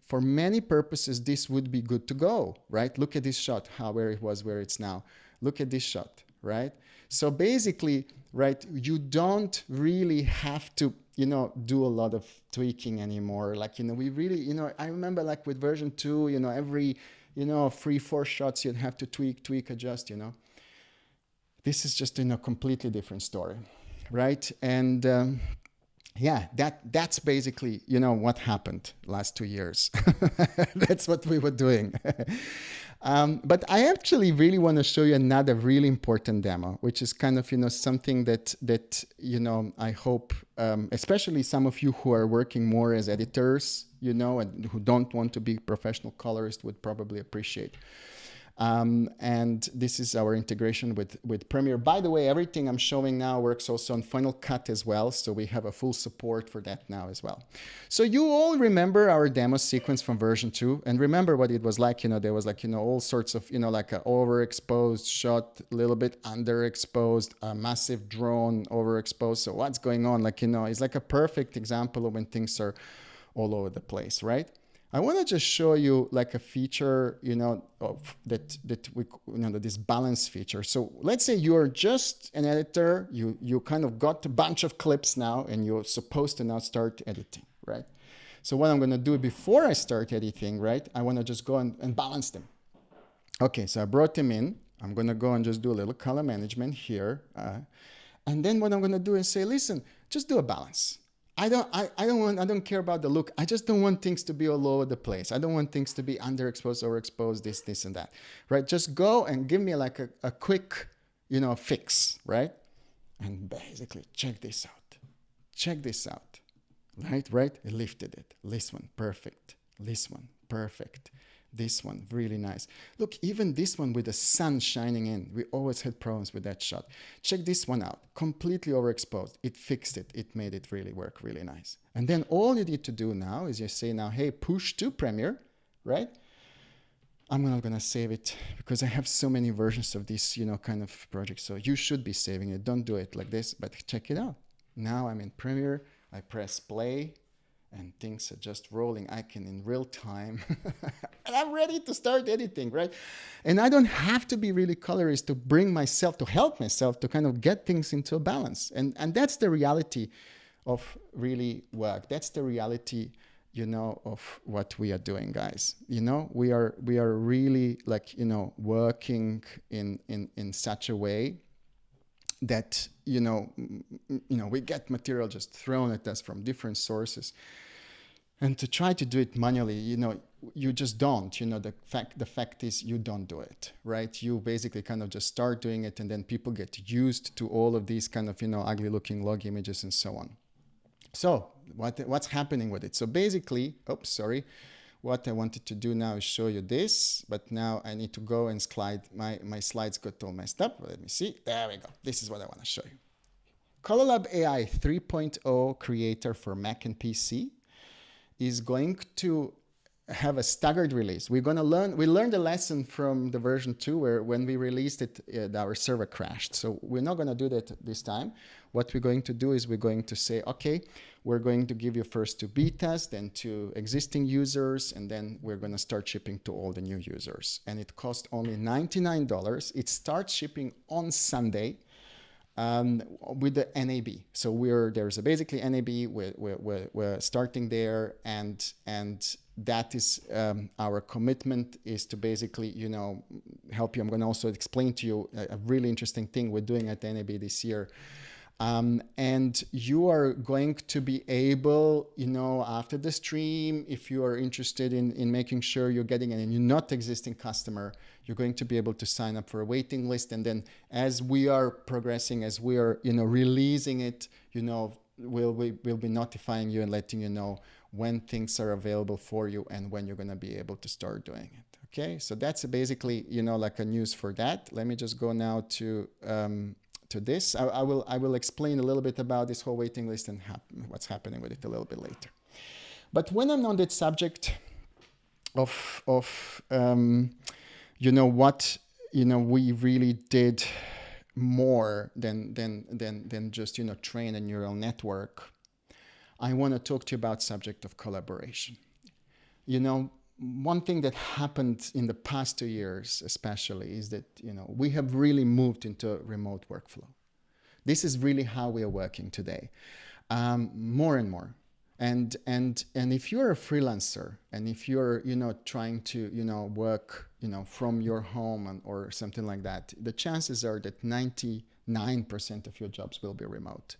for many purposes, this would be good to go, right? Look at this shot, where it was, where it's now. Look at this shot, right? So basically, right, you don't really have to, you know, do a lot of tweaking anymore. Like, you know, we really, you know, I remember like with version 2, you know, every you know, 3-4 shots you'd have to tweak, adjust, you know. This is just, you know, completely different story, right? And yeah, that's basically, you know, what happened last 2 years. That's what we were doing. But I actually really want to show you another really important demo, which is kind of, you know, something that you know, I hope, especially some of you who are working more as editors, you know, and who don't want to be professional colorists would probably appreciate. And this is our integration with Premiere. By the way, everything I'm showing now works also on Final Cut as well. So we have a full support for that now as well. So you all remember our demo sequence from version 2, and remember what it was like. You know, there was like, you know, all sorts of, you know, like a overexposed shot, a little bit underexposed, a massive drone overexposed. So what's going on? Like, you know, it's like a perfect example of when things are all over the place, right? I want to just show you like a feature, you know, of that we, you know, this balance feature. So let's say you're just an editor, you kind of got a bunch of clips now, and you're supposed to now start editing, right? So what I'm going to do before I start editing, right? I want to just go and balance them. Okay, so I brought them in. I'm going to go and just do a little color management here. And then what I'm going to do is say, listen, just do a balance. I don't care about the look. I just don't want things to be all over the place. I don't want things to be underexposed, overexposed, this and that, right? Just go and give me like a quick, you know, fix, right? And basically check this out. Check this out, right? I lifted it. This one, perfect. This one, perfect. This one, really nice. Look, even this one with the sun shining in, we always had problems with that shot. Check this one out, completely overexposed. It fixed it. It made it really work really nice. And then all you need to do now is you say now, hey, push to Premiere, right? I'm not gonna save it because I have so many versions of this, you know, kind of project. So you should be saving it. Don't do it like this, but check it out. Now I'm in Premiere, I press play, and things are just rolling. I can in real time, and I'm ready to start editing, right? And I don't have to be really colorist to bring myself, to help myself to kind of get things into a balance. And that's the reality of really work. That's the reality, you know, of what we are doing, guys. You know, we are really like, you know, working in such a way that, you know, we get material just thrown at us from different sources. And to try to do it manually, you know, you just don't, you know, the fact is you don't do it, right? You basically kind of just start doing it, and then people get used to all of these kind of, you know, ugly looking log images and so on. So what's happening with it? So basically, oops, sorry. What I wanted to do now is show you this, but now I need to go and slide. My slides got all messed up. Let me see. There we go. This is what I want to show you. Colourlab AI 3.0 creator for Mac and PC is going to have a staggered release. We learned a lesson from the version 2 where when we released it, our server crashed. So we're not going to do that this time. What we're going to do is we're going to say, okay, we're going to give you first to betas, then to existing users, and then we're going to start shipping to all the new users. And it costs only $99. It starts shipping on Sunday. With the NAB. So there's a basically NAB, we're starting there, and that is our commitment is to basically, you know, help you. I'm going to also explain to you a really interesting thing we're doing at NAB this year. And you are going to be able, you know, after the stream, if you are interested in making sure you're getting it and you're not existing customer, you're going to be able to sign up for a waiting list. And then as we are progressing, as we are, you know, releasing it, you know, we'll be notifying you and letting you know when things are available for you and when you're going to be able to start doing it. Okay, so that's basically, you know, like a news for that. Let me just go now to this. I will explain a little bit about this whole waiting list and what's happening with it a little bit later. But when I'm on that subject of you know, what, you know, we really did more than just, you know, train a neural network, I want to talk to you about subject of collaboration. You know, one thing that happened in the past 2 years especially is that, you know, we have really moved into a remote workflow. This is really how we are working today, more and more. And if you're a freelancer, and if you're, trying to, work, from your home or something like that, the chances are that 99% of your jobs will be remote.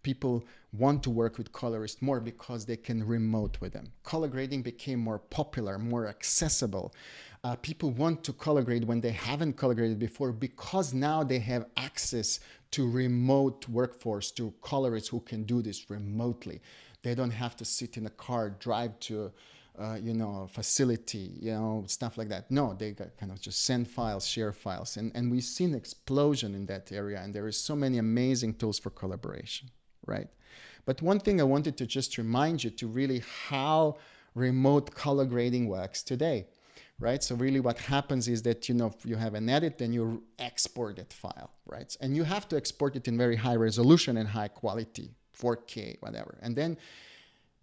People want to work with colorists more because they can remote with them. Color grading became more popular, more accessible. People want to color grade when they haven't color graded before, because now they have access to remote workforce, to colorists who can do this remotely. They don't have to sit in a car, drive to a facility, stuff like that. No, they kind of just send files, share files. And we've seen explosion in that area. And there is so many amazing tools for collaboration, right? But one thing I wanted to just remind you to really how remote color grading works today, right? So really what happens is that, you have an edit, then you export that file, right? And you have to export it in very high resolution and high quality, 4K, whatever. And then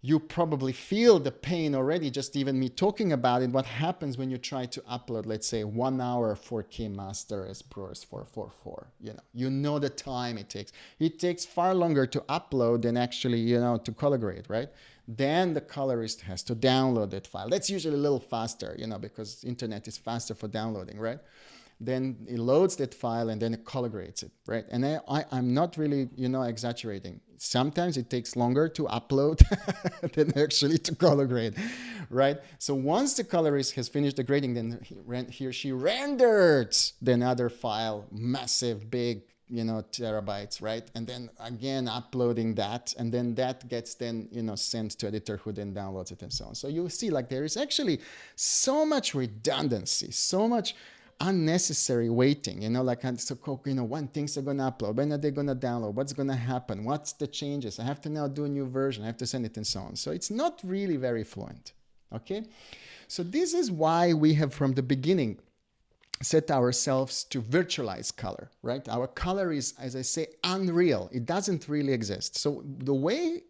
you probably feel the pain already, just even me talking about it. What happens when you try to upload, let's say, 1 hour 4K master as ProRes 444? You know the time it takes. It takes far longer to upload than actually, to color grade, right? Then the colorist has to download that file. That's usually a little faster, because internet is faster for downloading, right? Then it loads that file and then it color grades it, right? And I'm not really, exaggerating. Sometimes it takes longer to upload than actually to color grade, right? So once the colorist has finished the grading, then he or she renders the another file, massive, big, terabytes, right? And then again, uploading that, and then that gets then, sent to editor who then downloads it and so on. So you see, like, there is actually so much redundancy, so much unnecessary waiting, when things are going to upload, when are they going to download, what's going to happen, what's the changes, I have to now do a new version, I have to send it and so on. So it's not really very fluent, okay? So this is why we have from the beginning set ourselves to virtualize color, right? Our color is, as I say, unreal. It doesn't really exist. So the way,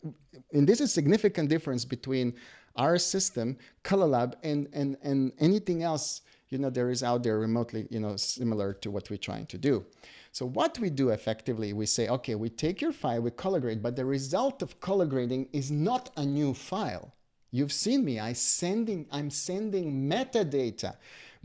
and this is a significant difference between our system, Colourlab, and anything else there is out there remotely, similar to what we're trying to do. So what we do effectively, we say, okay, we take your file, we color grade, but the result of color grading is not a new file. You've seen me, I'm sending metadata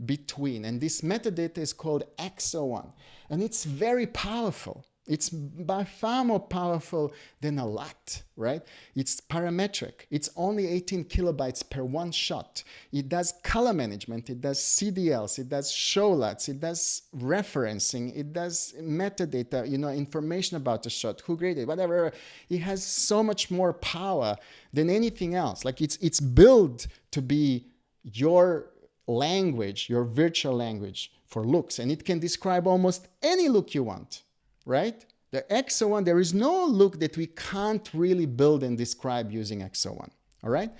between, and this metadata is called XO1, and it's very powerful. It's by far more powerful than a LUT, right? It's parametric. It's only 18 kilobytes per one shot. It does color management. It does CDLs. It does show LUTs. It does referencing. It does metadata, information about the shot, who graded, whatever. It has so much more power than anything else. Like it's built to be your language, your virtual language for looks, and it can describe almost any look you want. Right? The XO1, there is no look that we can't really build and describe using XO1. All right?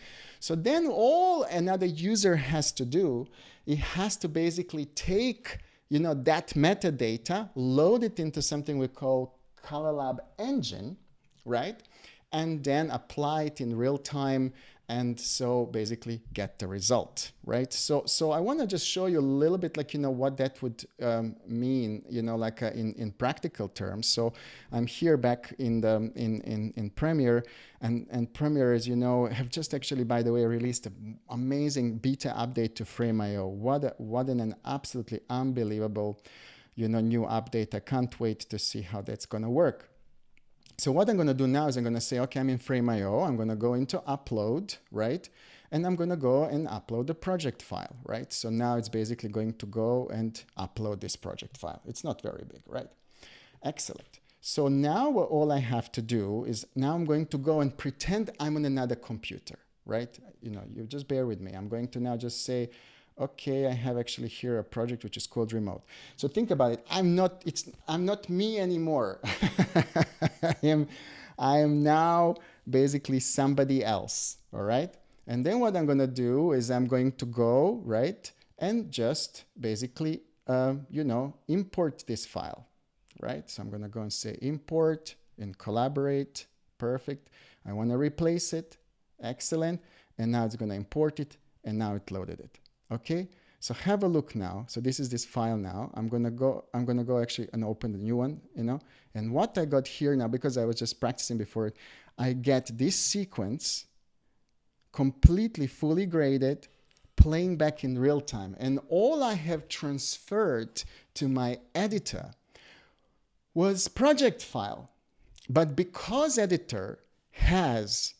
So then all another user has to do, it has to basically take, that metadata, load it into something we call Colourlab engine, right? And then apply it in real time, and so basically get the result, right? So I want to just show you a little bit, what that would mean, in practical terms. So I'm here back in the in Premiere, and Premiere, as you know, have just actually, by the way, released an amazing beta update to Frame.io. What an absolutely unbelievable, new update. I can't wait to see how that's going to work. So what I'm going to do now is I'm going to say, okay, I'm in Frame.io. I'm going to go into upload, right? And I'm going to go and upload the project file, right? So now it's basically going to go and upload this project file. It's not very big, right? Excellent. So now all I have to do is now I'm going to go and pretend I'm on another computer, right? You just bear with me. I'm going to now just say, okay, I have actually here a project which is called remote. So think about it. I'm not me anymore. I am now basically somebody else. All right. And then what I'm going to do is I'm going to go right and just basically, import this file. Right. So I'm going to go and say import and collaborate. Perfect. I want to replace it. Excellent. And now it's going to import it. And now it loaded it. Okay, so have a look now. So this is this file now. I'm gonna go actually and open the new one, and what I got here now, because I was just practicing before it, I get this sequence completely fully graded, playing back in real time. And all I have transferred to my editor was project file. But because editor has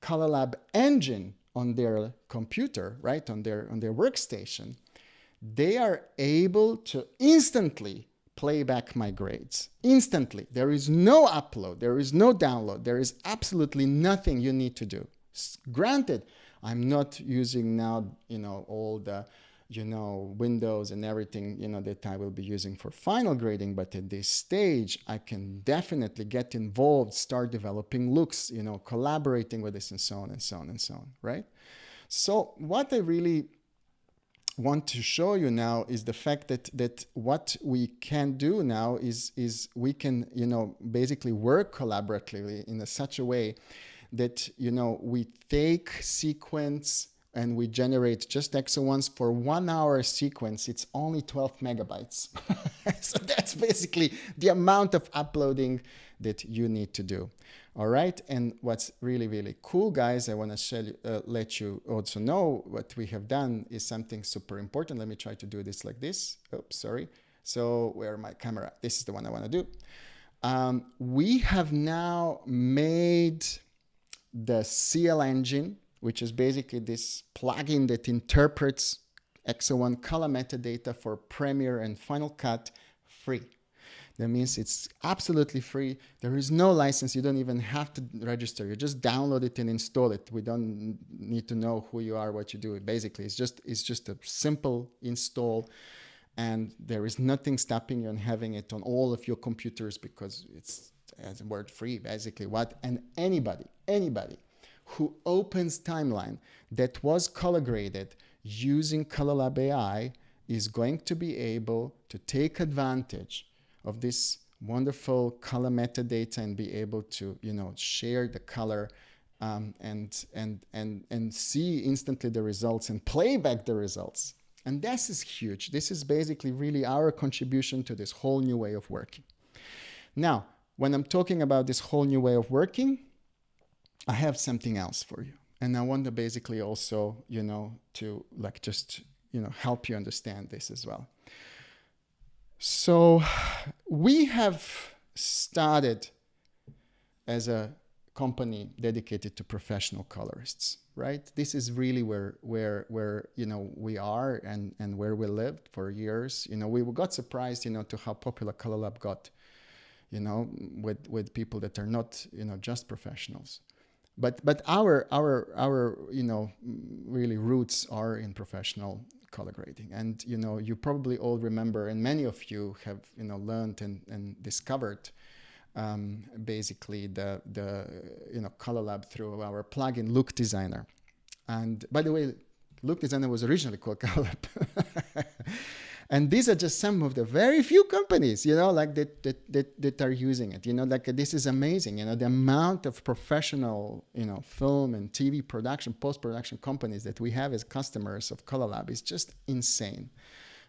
Colourlab engine on their computer, right, on their workstation, they are able to instantly play back my grades. Instantly. There is no upload, there is no download, there is absolutely nothing you need to do. Granted, I'm not using now, all the, windows and everything, that I will be using for final grading, but at this stage, I can definitely get involved, start developing looks, collaborating with this and so on and so on and so on, right? So what I really want to show you now is the fact that what we can do now is we can, basically work collaboratively in such a way that, we take sequence and we generate just EXO1s for 1 hour sequence. It's only 12 megabytes. So that's basically the amount of uploading that you need to do. All right. And what's really, really cool, guys, I want to let you also know what we have done is something super important. Let me try to do this like this. Oops, sorry. So where my camera? This is the one I want to do. We have now made the CL engine, which is basically this plugin that interprets EXO1 color metadata for Premiere and Final Cut free. That means it's absolutely free. There is no license. You don't even have to register. You just download it and install it. We don't need to know who you are, what you do. Basically, it's just a simple install, and there is nothing stopping you on having it on all of your computers because it's as a word free, basically. And anybody who opens timeline that was color graded using Colourlab Ai is going to be able to take advantage of this wonderful color metadata and be able to, share the color and see instantly the results and play back the results. And this is huge. This is basically really our contribution to this whole new way of working. Now, when I'm talking about this whole new way of working, I have something else for you. And I want to basically also, to help you understand this as well. So we have started as a company dedicated to professional colorists, right? This is really where we are and where we lived for years. We got surprised, to how popular Colourlab got, with people that are not, just professionals. But our really roots are in professional color grading. And, you probably all remember, and many of you have, learned and discovered basically the Colourlab through our plugin Look Designer. And by the way, Look Designer was originally called Colourlab. And these are just some of the very few companies, that are using it. This is amazing. The amount of professional, film and TV production, post-production companies that we have as customers of Colourlab is just insane.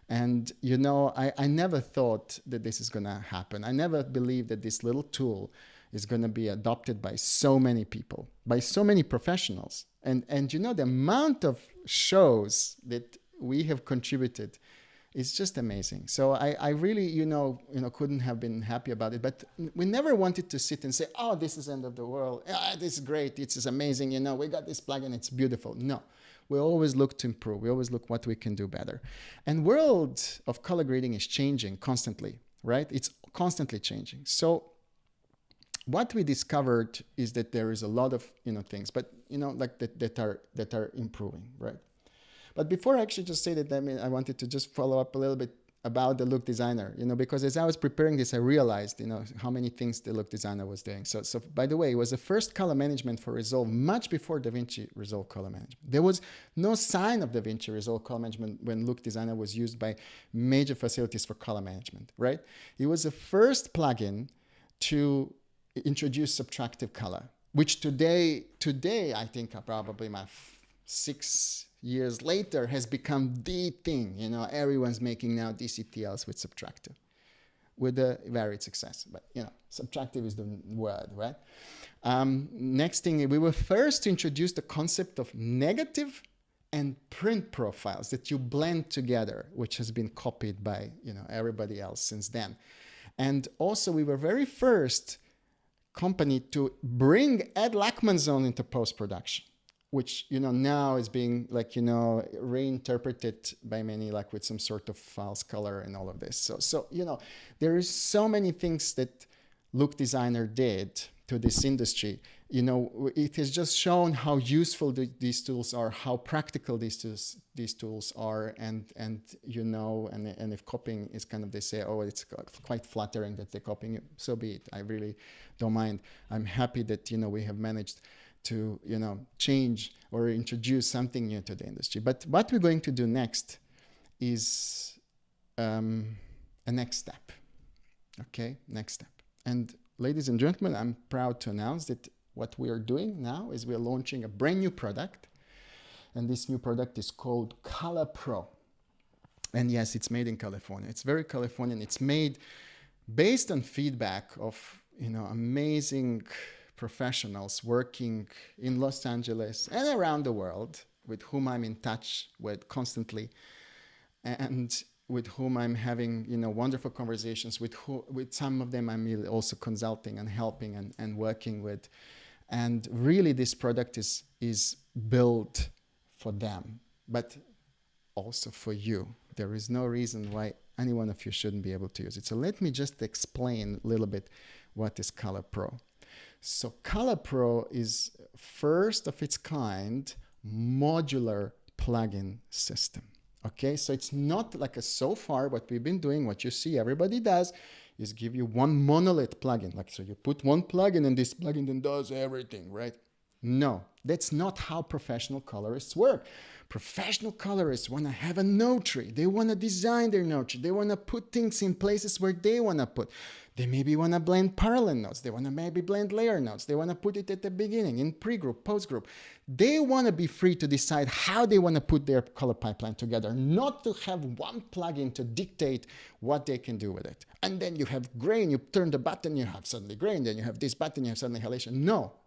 And, I never thought that this is going to happen. I never believed that this little tool is going to be adopted by so many people, by so many professionals. And the amount of shows that we have contributed is just amazing. So I really, couldn't have been happy about it. But we never wanted to sit and say, oh, this is the end of the world. This is great. This is amazing. We got this plugin. It's beautiful. No, we always look to improve. We always look what we can do better. And world of color grading is changing constantly, right? It's constantly changing. So what we discovered is that there is a lot of, things, but, that are improving, right? But before I actually just say that, I wanted to just follow up a little bit about the Look Designer, because as I was preparing this, I realized, how many things the Look Designer was doing. So by the way, it was the first color management for Resolve much before DaVinci Resolve color management. There was no sign of DaVinci Resolve color management when Look Designer was used by major facilities for color management, right? It was the first plugin to introduce subtractive color, which today I think are probably my 6 years later has become the thing. Everyone's making now DCTLs with subtractive with a varied success, but subtractive is the word, right? Next thing, we were first to introduce the concept of negative and print profiles that you blend together, which has been copied by everybody else since then. And also we were very first company to bring Ed Lachman zone into post-production, which now is being reinterpreted by many with some sort of false color and all of this. So there is so many things that look designer did to this industry. It has just shown how useful these tools are, how practical these tools are, and if copying is they say, oh, it's quite flattering that they're copying you, so be it. I really don't mind. I'm happy that we have managed to change or introduce something new to the industry. But what we're going to do next is a next step. Okay, next step. And ladies and gentlemen, I'm proud to announce that what we are doing now is we're launching a brand new product. And this new product is called Color Pro. And yes, it's made in California. It's very Californian. It's made based on feedback of, amazing professionals working in Los Angeles and around the world with whom I'm in touch with constantly, and with whom I'm having, wonderful conversations, with some of them I'm also consulting and helping and working with. And really this product is built for them, but also for you. There is no reason why any one of you shouldn't be able to use it. So let me just explain a little bit what is Color Pro. So Color Pro is first of its kind modular plugin system. Okay, so it's not so far what we've been doing, what you see everybody does is give you one monolith plugin. So you put one plugin and this plugin then does everything, right? No, that's not how professional colorists work. Professional colorists want to have a node tree. They want to design their node tree. They want to put things in places where they want to put. They maybe want to blend parallel nodes. They want to maybe blend layer nodes. They want to put it at the beginning, in pre-group, post-group. They want to be free to decide how they want to put their color pipeline together, not to have one plugin to dictate what they can do with it. And then you have gray, and you turn the button, you have suddenly gray, and then you have this button, you have suddenly halation.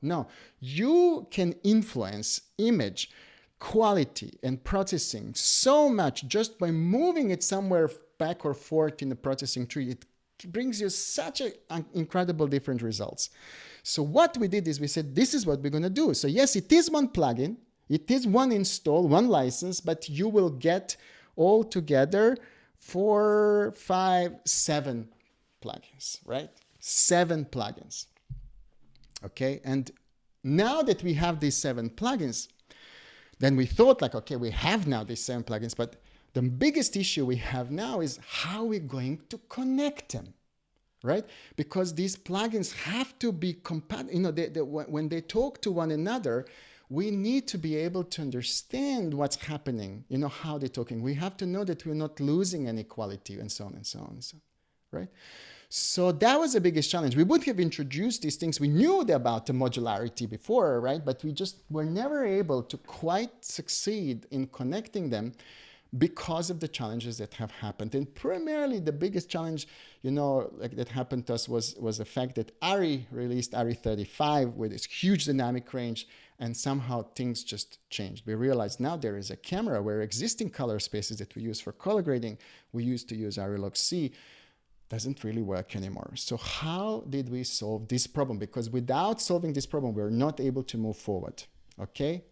No. You can influence image, quality, and processing so much just by moving it somewhere back or forth in the processing tree. It brings you such incredible different results. So what we did is we said, this is what we're going to do. So yes, it is one plugin, it is one install, one license, but you will get all together 4, 5, 7 plugins, right? 7 plugins. Okay, and now that we have these 7 plugins, then we thought okay, we have now these 7 plugins, but the biggest issue we have now is how we're going to connect them, right? Because these plugins have to be compatible. When they talk to one another, we need to be able to understand what's happening, how they're talking. We have to know that we're not losing any quality and so on and so on and so on, right? So that was the biggest challenge. We would have introduced these things. We knew about the modularity before, right? But we just were never able to quite succeed in connecting them because of the challenges that have happened. And primarily the biggest challenge, that happened to us was the fact that Ari released Ari 35 with this huge dynamic range, and somehow things just changed. We realized now there is a camera where existing color spaces that we use for color grading, we used to use Ari Log C, doesn't really work anymore. So how did we solve this problem? Because without solving this problem, we're not able to move forward, okay?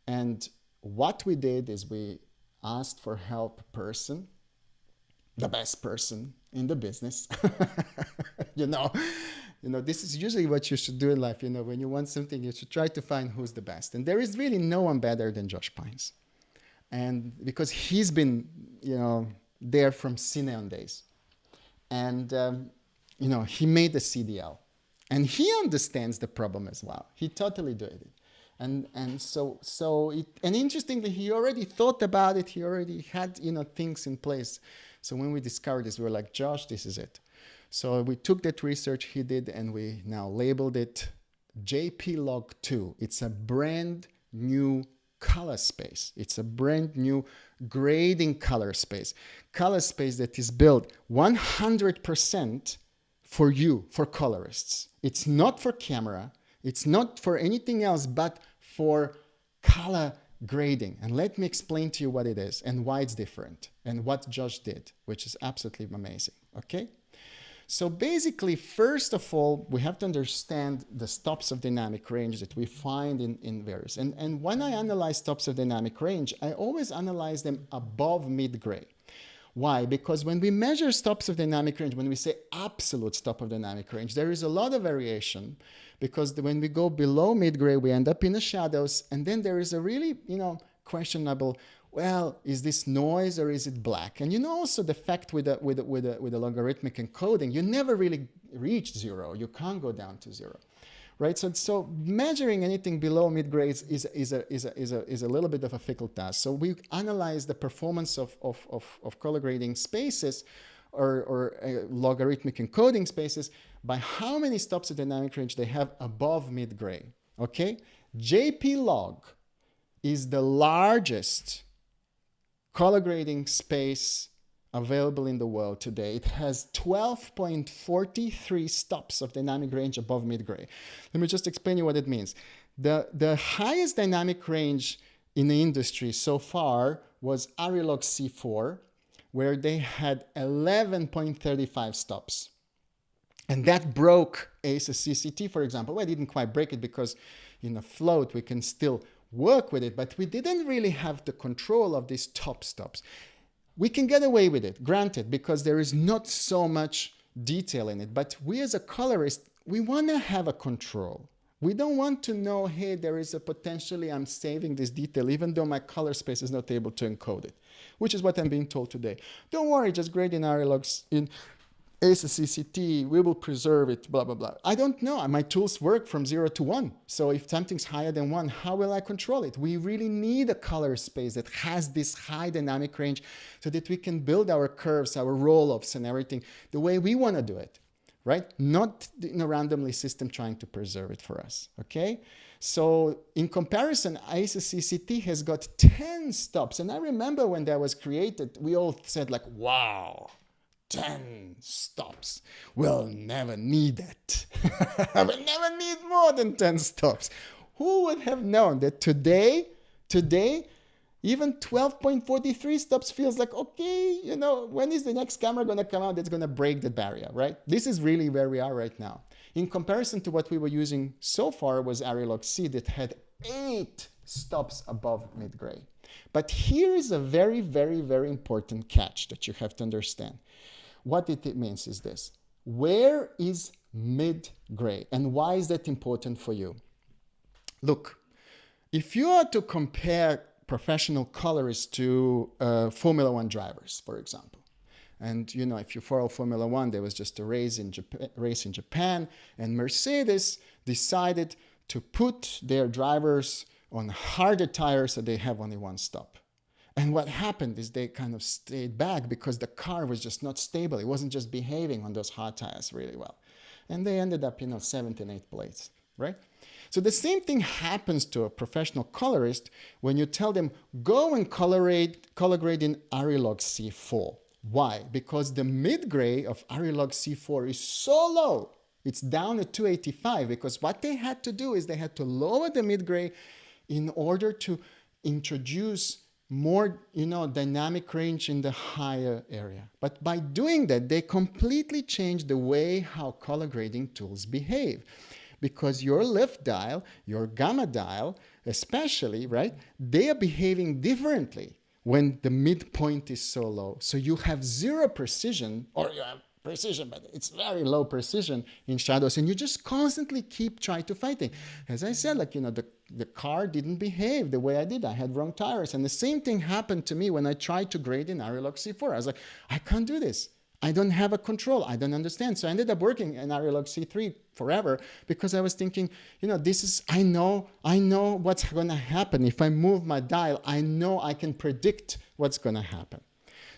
And what we did is we asked for help person, the best person in the business. This is usually what you should do in life. When you want something, you should try to find who's the best. And there is really no one better than Josh Pines. And because he's been, there from Cineon days. And, he made the CDL. And he understands the problem as well. He totally did it. And interestingly, he already thought about it. He already had, things in place. So when we discovered this, we were like, Josh, this is it. So we took that research he did, and we now labeled it JP Log 2. It's a brand new color space. It's a brand new grading color space that is built 100% for you, for colorists. It's not for camera. It's not for anything else but for color grading. And let me explain to you what it is and why it's different and what Josh did, which is absolutely amazing. Okay? So basically, first of all, we have to understand the stops of dynamic range that we find in various. And when I analyze stops of dynamic range, I always analyze them above mid-gray. Why? Because when we measure stops of dynamic range, when we say absolute stop of dynamic range, there is a lot of variation, because when we go below mid-gray, we end up in the shadows, and then there is a really, questionable, well, is this noise or is it black? And also the fact with the logarithmic encoding, you never really reach zero. You can't go down to zero, right? So measuring anything below mid-gray is a little bit of a fickle task. So we analyze the performance of color grading spaces or logarithmic encoding spaces by how many stops of dynamic range they have above mid-gray, okay? JP log is the largest color grading space available in the world today. It has 12.43 stops of dynamic range above mid-gray. Let me just explain you what it means. The highest dynamic range in the industry so far was Arilog C4, where they had 11.35 stops. And that broke ACES CCT, for example. Well, I didn't quite break it because in a float we can still work with it, but we didn't really have the control of these top stops. We can get away with it, granted, because there is not so much detail in it. But we as a colorist, we want to have a control. We don't want to know, hey, there is a potentially I'm saving this detail, even though my color space is not able to encode it, which is what I'm being told today. Don't worry, just grade in Arilogs in ACES CCT, we will preserve it, blah, blah, blah. I don't know. My tools work from 0 to 1. So if something's higher than 1, how will I control it? We really need a color space that has this high dynamic range so that we can build our curves, our roll-offs and everything the way we want to do it, right? Not in a randomly system trying to preserve it for us, okay? So in comparison, ACES CCT has got 10 stops. And I remember when that was created, we all said like, wow, 10 stops. We'll never need it. We'll never need more than 10 stops. Who would have known that today, even 12.43 stops feels like, okay, when is the next camera going to come out that's going to break the barrier, right? This is really where we are right now. In comparison to what we were using so far was Arilog C that had 8 stops above mid-gray. But here is a very, very, very important catch that you have to understand. What it means is this. Where is mid-gray and why is that important for you? Look, if you are to compare professional colorists to Formula One drivers, for example, and if you follow Formula One, there was just a race in Japan, and Mercedes decided to put their drivers on harder tires so they have only one stop. And what happened is they kind of stayed back because the car was just not stable. It wasn't just behaving on those hard tires really well. And they ended up, 7th and 8th place, right? So the same thing happens to a professional colorist when you tell them, go and color grade in Arilog C4. Why? Because the mid-gray of Arilog C4 is so low. It's down at 285 because what they had to do is they had to lower the mid-gray in order to introduce more, dynamic range in the higher area. But by doing that, they completely changed the way how color grading tools behave. Because your lift dial, your gamma dial, especially, right, they are behaving differently when the midpoint is so low. So you have 0 precision, or you have precision, but it's very low precision in shadows, and you just constantly keep trying to fight it. As I said, the car didn't behave the way I did. I had wrong tires, and the same thing happened to me when I tried to grade in Arilog C4. I was like, I can't do this. I don't have a control. I don't understand. So I ended up working in Arilog C3 forever because I was thinking, I know what's going to happen. If I move my dial, I know I can predict what's going to happen.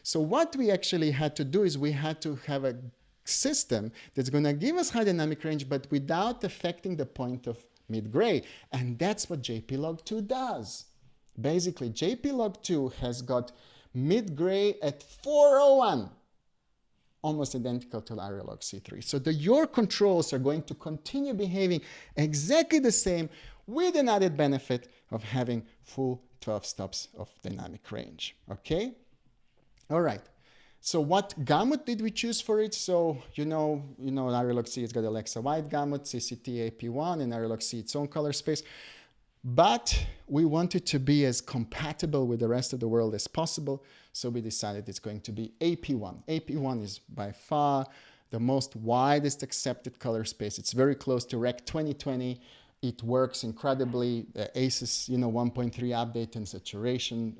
So what we actually had to do is we had to have a system that's going to give us high dynamic range, but without affecting the point of mid-gray. And that's what JPlog2 does. Basically, JPlog2 has got mid-gray at 401. almost identical to Aerolog C3. So your controls are going to continue behaving exactly the same with an added benefit of having full 12 stops of dynamic range. Okay? All right. So what gamut did we choose for it? So you know, Aerolog C, it's got Alexa White gamut, CCT AP1, and Aerolog C its own color space. But we want it to be as compatible with the rest of the world as possible. So we decided it's going to be AP1. AP1 is by far the most widest accepted color space. It's very close to Rec 2020. It works incredibly. ACES, 1.3 update and saturation,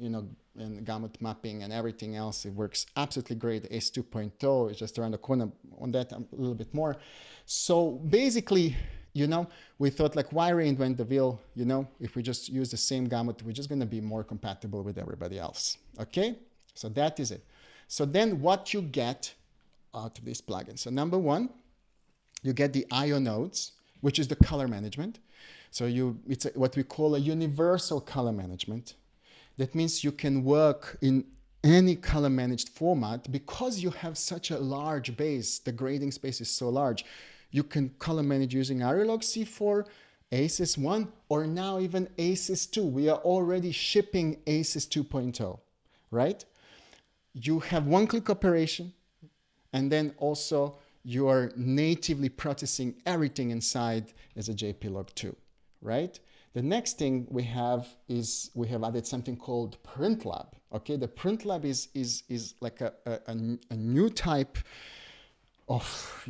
and gamut mapping and everything else. It works absolutely great. ACE 2.0 is just around the corner on that a little bit more. So basically, we thought, like, why reinvent the wheel? If we just use the same gamut, we're just going to be more compatible with everybody else. Okay? So that is it. So then what you get out of this plugin. So number one, you get the IO nodes, which is the color management. So it's what we call a universal color management. That means you can work in any color managed format because you have such a large base. The grading space is so large. You can color manage using Aerolog C4, ACES 1, or now even ACES 2. We are already shipping ACES 2.0, right? You have one-click operation, and then also you are natively processing everything inside as a JPlog 2, right? The next thing we have is we have added something called PrintLab. Okay, the PrintLab is like a new type of,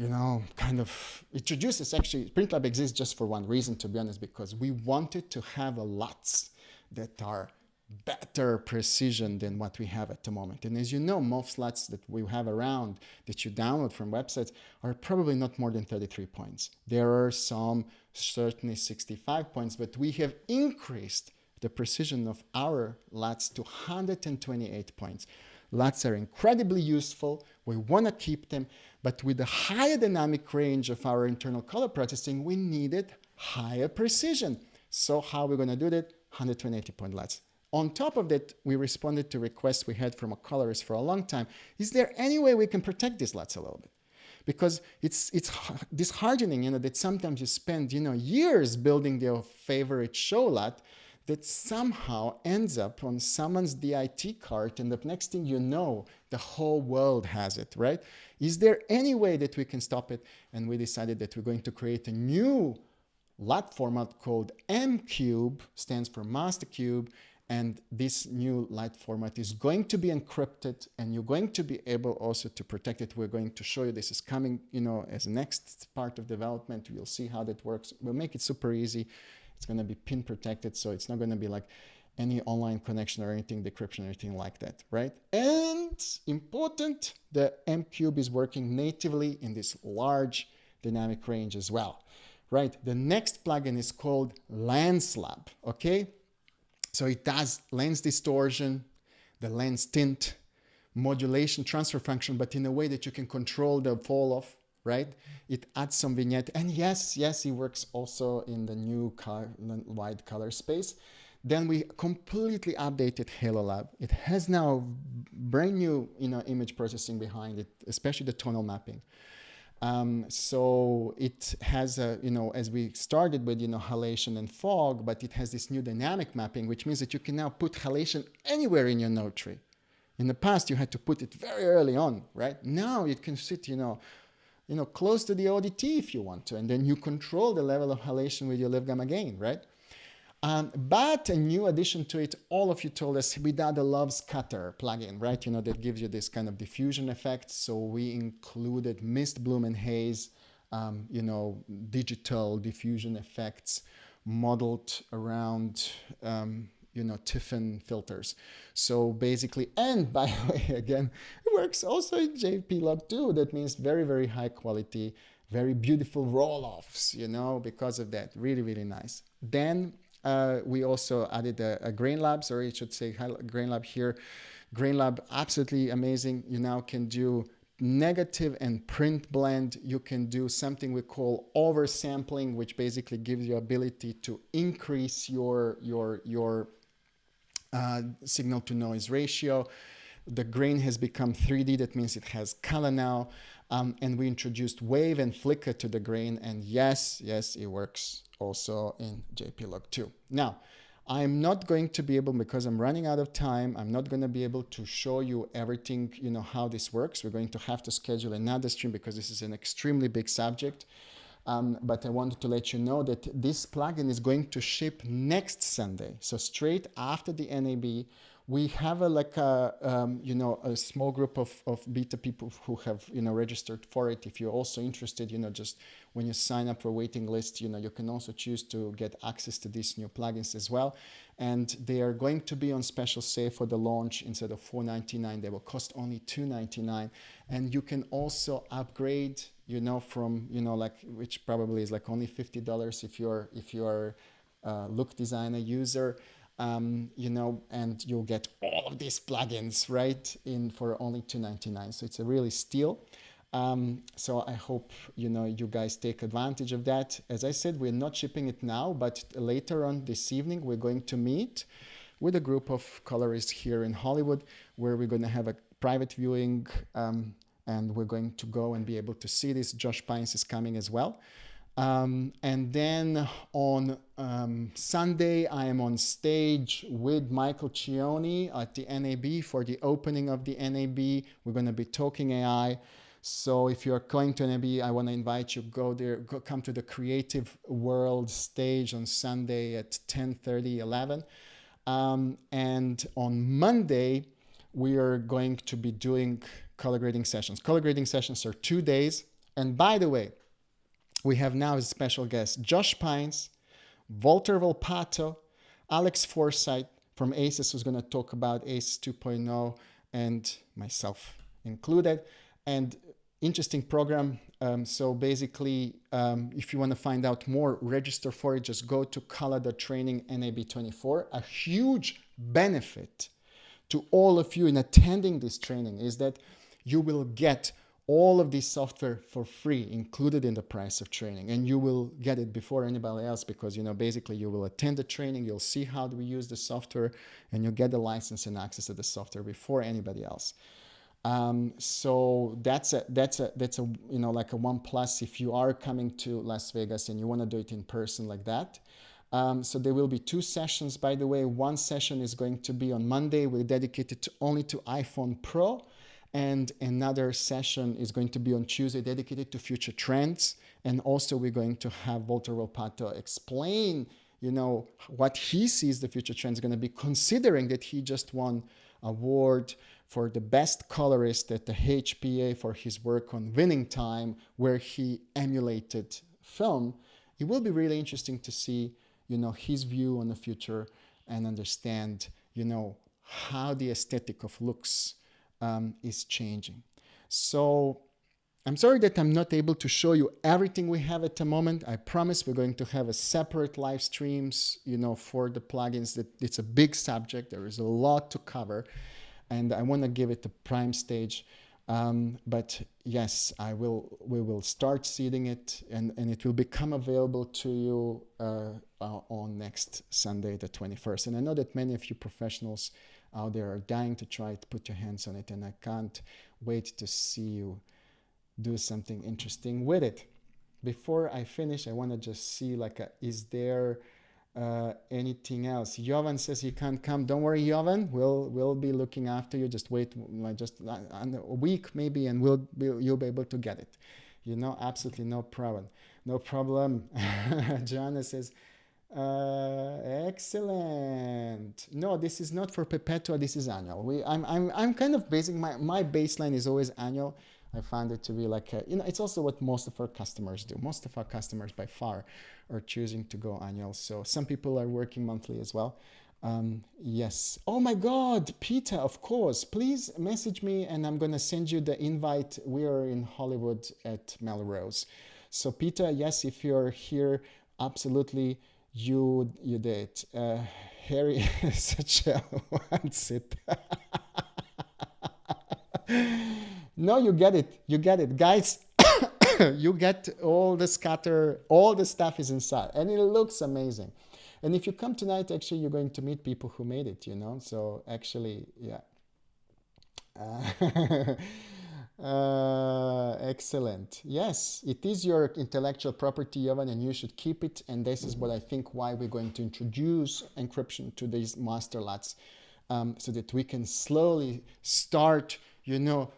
kind of introduces, actually, PrintLab exists just for one reason, to be honest, because we wanted to have a LUTs that are better precision than what we have at the moment. And as you know, most LUTs that we have around that you download from websites are probably not more than 33 points. There are some certainly 65 points, but we have increased the precision of our LUTs to 128 points. LUTs are incredibly useful. We want to keep them, but with the higher dynamic range of our internal color processing, we needed higher precision. So how are we going to do that? 120 point LUTs. On top of that, we responded to requests we had from a colorist for a long time. Is there any way we can protect these LUTs a little bit? Because it's disheartening, that sometimes you spend, years building your favorite show LUT that somehow ends up on someone's DIT cart, and the next thing you know, the whole world has it, right? Is there any way that we can stop it? And we decided that we're going to create a new LUT format called MCube, stands for master cube, and this new LUT format is going to be encrypted, and you're going to be able also to protect it. We're going to show you this is coming, as the next part of development. You'll see how that works. We'll make it super easy. It's going to be pin protected, so it's not going to be like any online connection or anything, decryption or anything like that, right? And important, the MCube is working natively in this large dynamic range as well, right? The next plugin is called LensLab, okay? So it does lens distortion, the lens tint, modulation, transfer function, but in a way that you can control the fall off, right? It adds some vignette. And yes, it works also in the new wide color space. Then we completely updated HaloLab. It has now brand new, image processing behind it, especially the tonal mapping. So it has a, as we started with, halation and fog, but it has this new dynamic mapping, which means that you can now put halation anywhere in your node tree. In the past, you had to put it very early on, right? Now it can sit, close to the ODT if you want to, and then you control the level of halation with your live gamma gain, right? But a new addition to it, all of you told us, without the Love Scatter plugin, right? That gives you this kind of diffusion effect. So we included mist, bloom, and haze, digital diffusion effects modeled around, Tiffin filters. So basically, and by the way, again, it works also in JPlog too. That means very, very high quality, very beautiful roll-offs, because of that. Really, really nice. Then we also added a grain lab, sorry, I should say grain lab here. Grain lab, absolutely amazing. You now can do negative and print blend. You can do something we call oversampling, which basically gives you ability to increase your signal to noise ratio. The grain has become 3D. That means it has color now. And we introduced wave and flicker to the grain. And yes, it works also in JPlog 2. Now, I'm not going to be able, because I'm running out of time, I'm not going to be able to show you everything, how this works. We're going to have to schedule another stream because this is an extremely big subject. But I wanted to let you know that this plugin is going to ship next Sunday. So straight after the NAB, we have a small group of beta people who have, registered for it. If you're also interested, just when you sign up for a waiting list, you can also choose to get access to these new plugins as well. And they are going to be on special sale for the launch. Instead of $4.99, they will cost only $2.99. And you can also upgrade, from, which probably is like only $50 if you're a Look Designer user. And you'll get all of these plugins right in for only $2.99. So it's a really steal. So I hope you guys take advantage of that. As I said, we're not shipping it now, but later on this evening we're going to meet with a group of colorists here in Hollywood, where we're going to have a private viewing, and we're going to go and be able to see this. Josh Pines is coming as well. And then on Sunday, I am on stage with Michael Cioni at the NAB for the opening of the NAB. We're going to be talking AI. So if you're going to NAB, I want to invite you, go there, come to the Creative World stage on Sunday at 10:30, 11. And on Monday, we are going to be doing color grading sessions. Color grading sessions are 2 days. And by the way, we have now as a special guest Josh Pines, Walter Volpato, Alex Forsyth from ACES, who's going to talk about ACES 2.0, and myself included. And interesting program. So basically, if you want to find out more, register for it. Just go to Color Training NAB 24. A huge benefit to all of you in attending this training is that you will get all of this software for free, included in the price of training, and you will get it before anybody else, because basically you will attend the training, you'll see how we use the software, and you'll get the license and access to the software before anybody else. So that's a like a one plus if you are coming to Las Vegas and you want to do it in person like that. So there will be 2 sessions, by the way. One session is going to be on Monday. We're dedicated only to iPhone Pro. And another session is going to be on Tuesday, dedicated to future trends. And also we're going to have Walter Volpato explain, what he sees the future trends going to be, considering that he just won award for the best colorist at the HPA for his work on Winning Time, where he emulated film. It will be really interesting to see, his view on the future and understand, how the aesthetic of looks is changing. So I'm sorry that I'm not able to show you everything we have at the moment. I promise we're going to have a separate live streams, for the plugins. That it's a big subject. There is a lot to cover, and I want to give it the prime stage. But yes, we will start seeding it, and it will become available to you on next Sunday, the 21st. And I know that many of you professionals out there are dying to try to put your hands on it, and I can't wait to see you do something interesting with it. Before I finish, I want to just see is there anything else? Jovan says he can't come. Don't worry, Jovan. We'll be looking after you. Just wait, just a week maybe, and you'll be able to get it. Absolutely no problem. No problem. Joanna says, excellent. No, this is not for Perpetua. This is annual. I'm kind of basing my baseline is always annual. I found it to be it's also what most of our customers do. Most of our customers by far are choosing to go annual. So some people are working monthly as well. Yes. Oh my God, Peter, of course. Please message me and I'm going to send you the invite. We are in Hollywood at Melrose. So Peter, yes, if you're here, absolutely. You did. Harry such a wants it. No, you get it, guys. You get all the scatter, all the stuff is inside, and it looks amazing. And if you come tonight, actually, you're going to meet people who made it. So actually, yeah. Excellent. Yes, it is your intellectual property, Jovan, and you should keep it. And this is what I think why we're going to introduce encryption to these master lots, so that we can slowly start,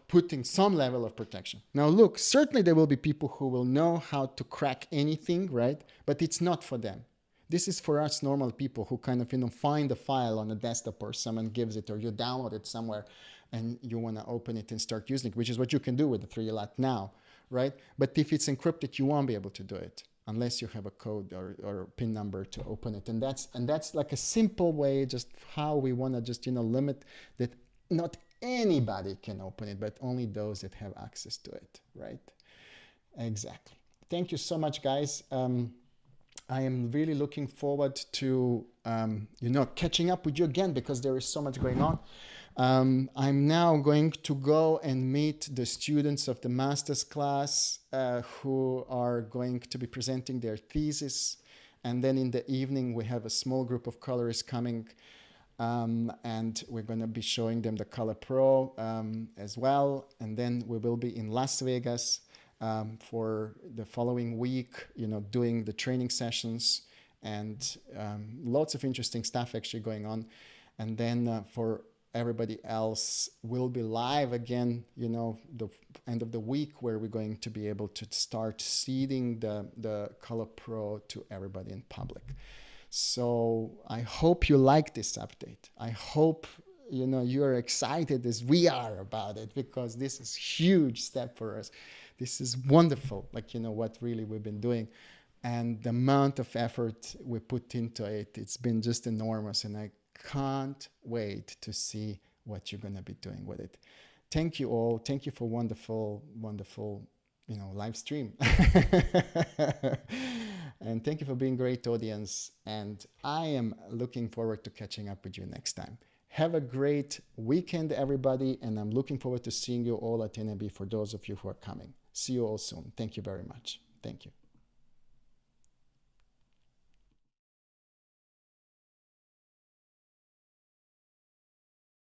putting some level of protection. Now, look, certainly there will be people who will know how to crack anything, right? But it's not for them. This is for us normal people who kind of, find a file on a desktop or someone gives it or you download it somewhere and you want to open it and start using it, which is what you can do with the 3-lot now, right? But if it's encrypted, you won't be able to do it unless you have a code or PIN number to open it. And that's like a simple way, just how we want to just, limit that not anybody can open it, but only those that have access to it, right? Exactly. Thank you so much, guys. I am really looking forward to, catching up with you again because there is so much going on. I'm now going to go and meet the students of the master's class who are going to be presenting their thesis. And then in the evening, we have a small group of colorists coming and we're going to be showing them the Color Pro as well. And then we will be in Las Vegas for the following week, doing the training sessions and lots of interesting stuff actually going on. And then for everybody else, we'll be live again, the end of the week where we're going to be able to start seeding the Color Pro to everybody in public. So I hope you like this update. I hope you're excited as we are about it because this is a huge step for us. This is wonderful, what really we've been doing. And the amount of effort we put into it, it's been just enormous. And I can't wait to see what you're going to be doing with it. Thank you all. Thank you for wonderful, wonderful, live stream. And thank you for being a great audience. And I am looking forward to catching up with you next time. Have a great weekend, everybody. And I'm looking forward to seeing you all at NAB for those of you who are coming. See you all soon. Thank you very much. Thank you.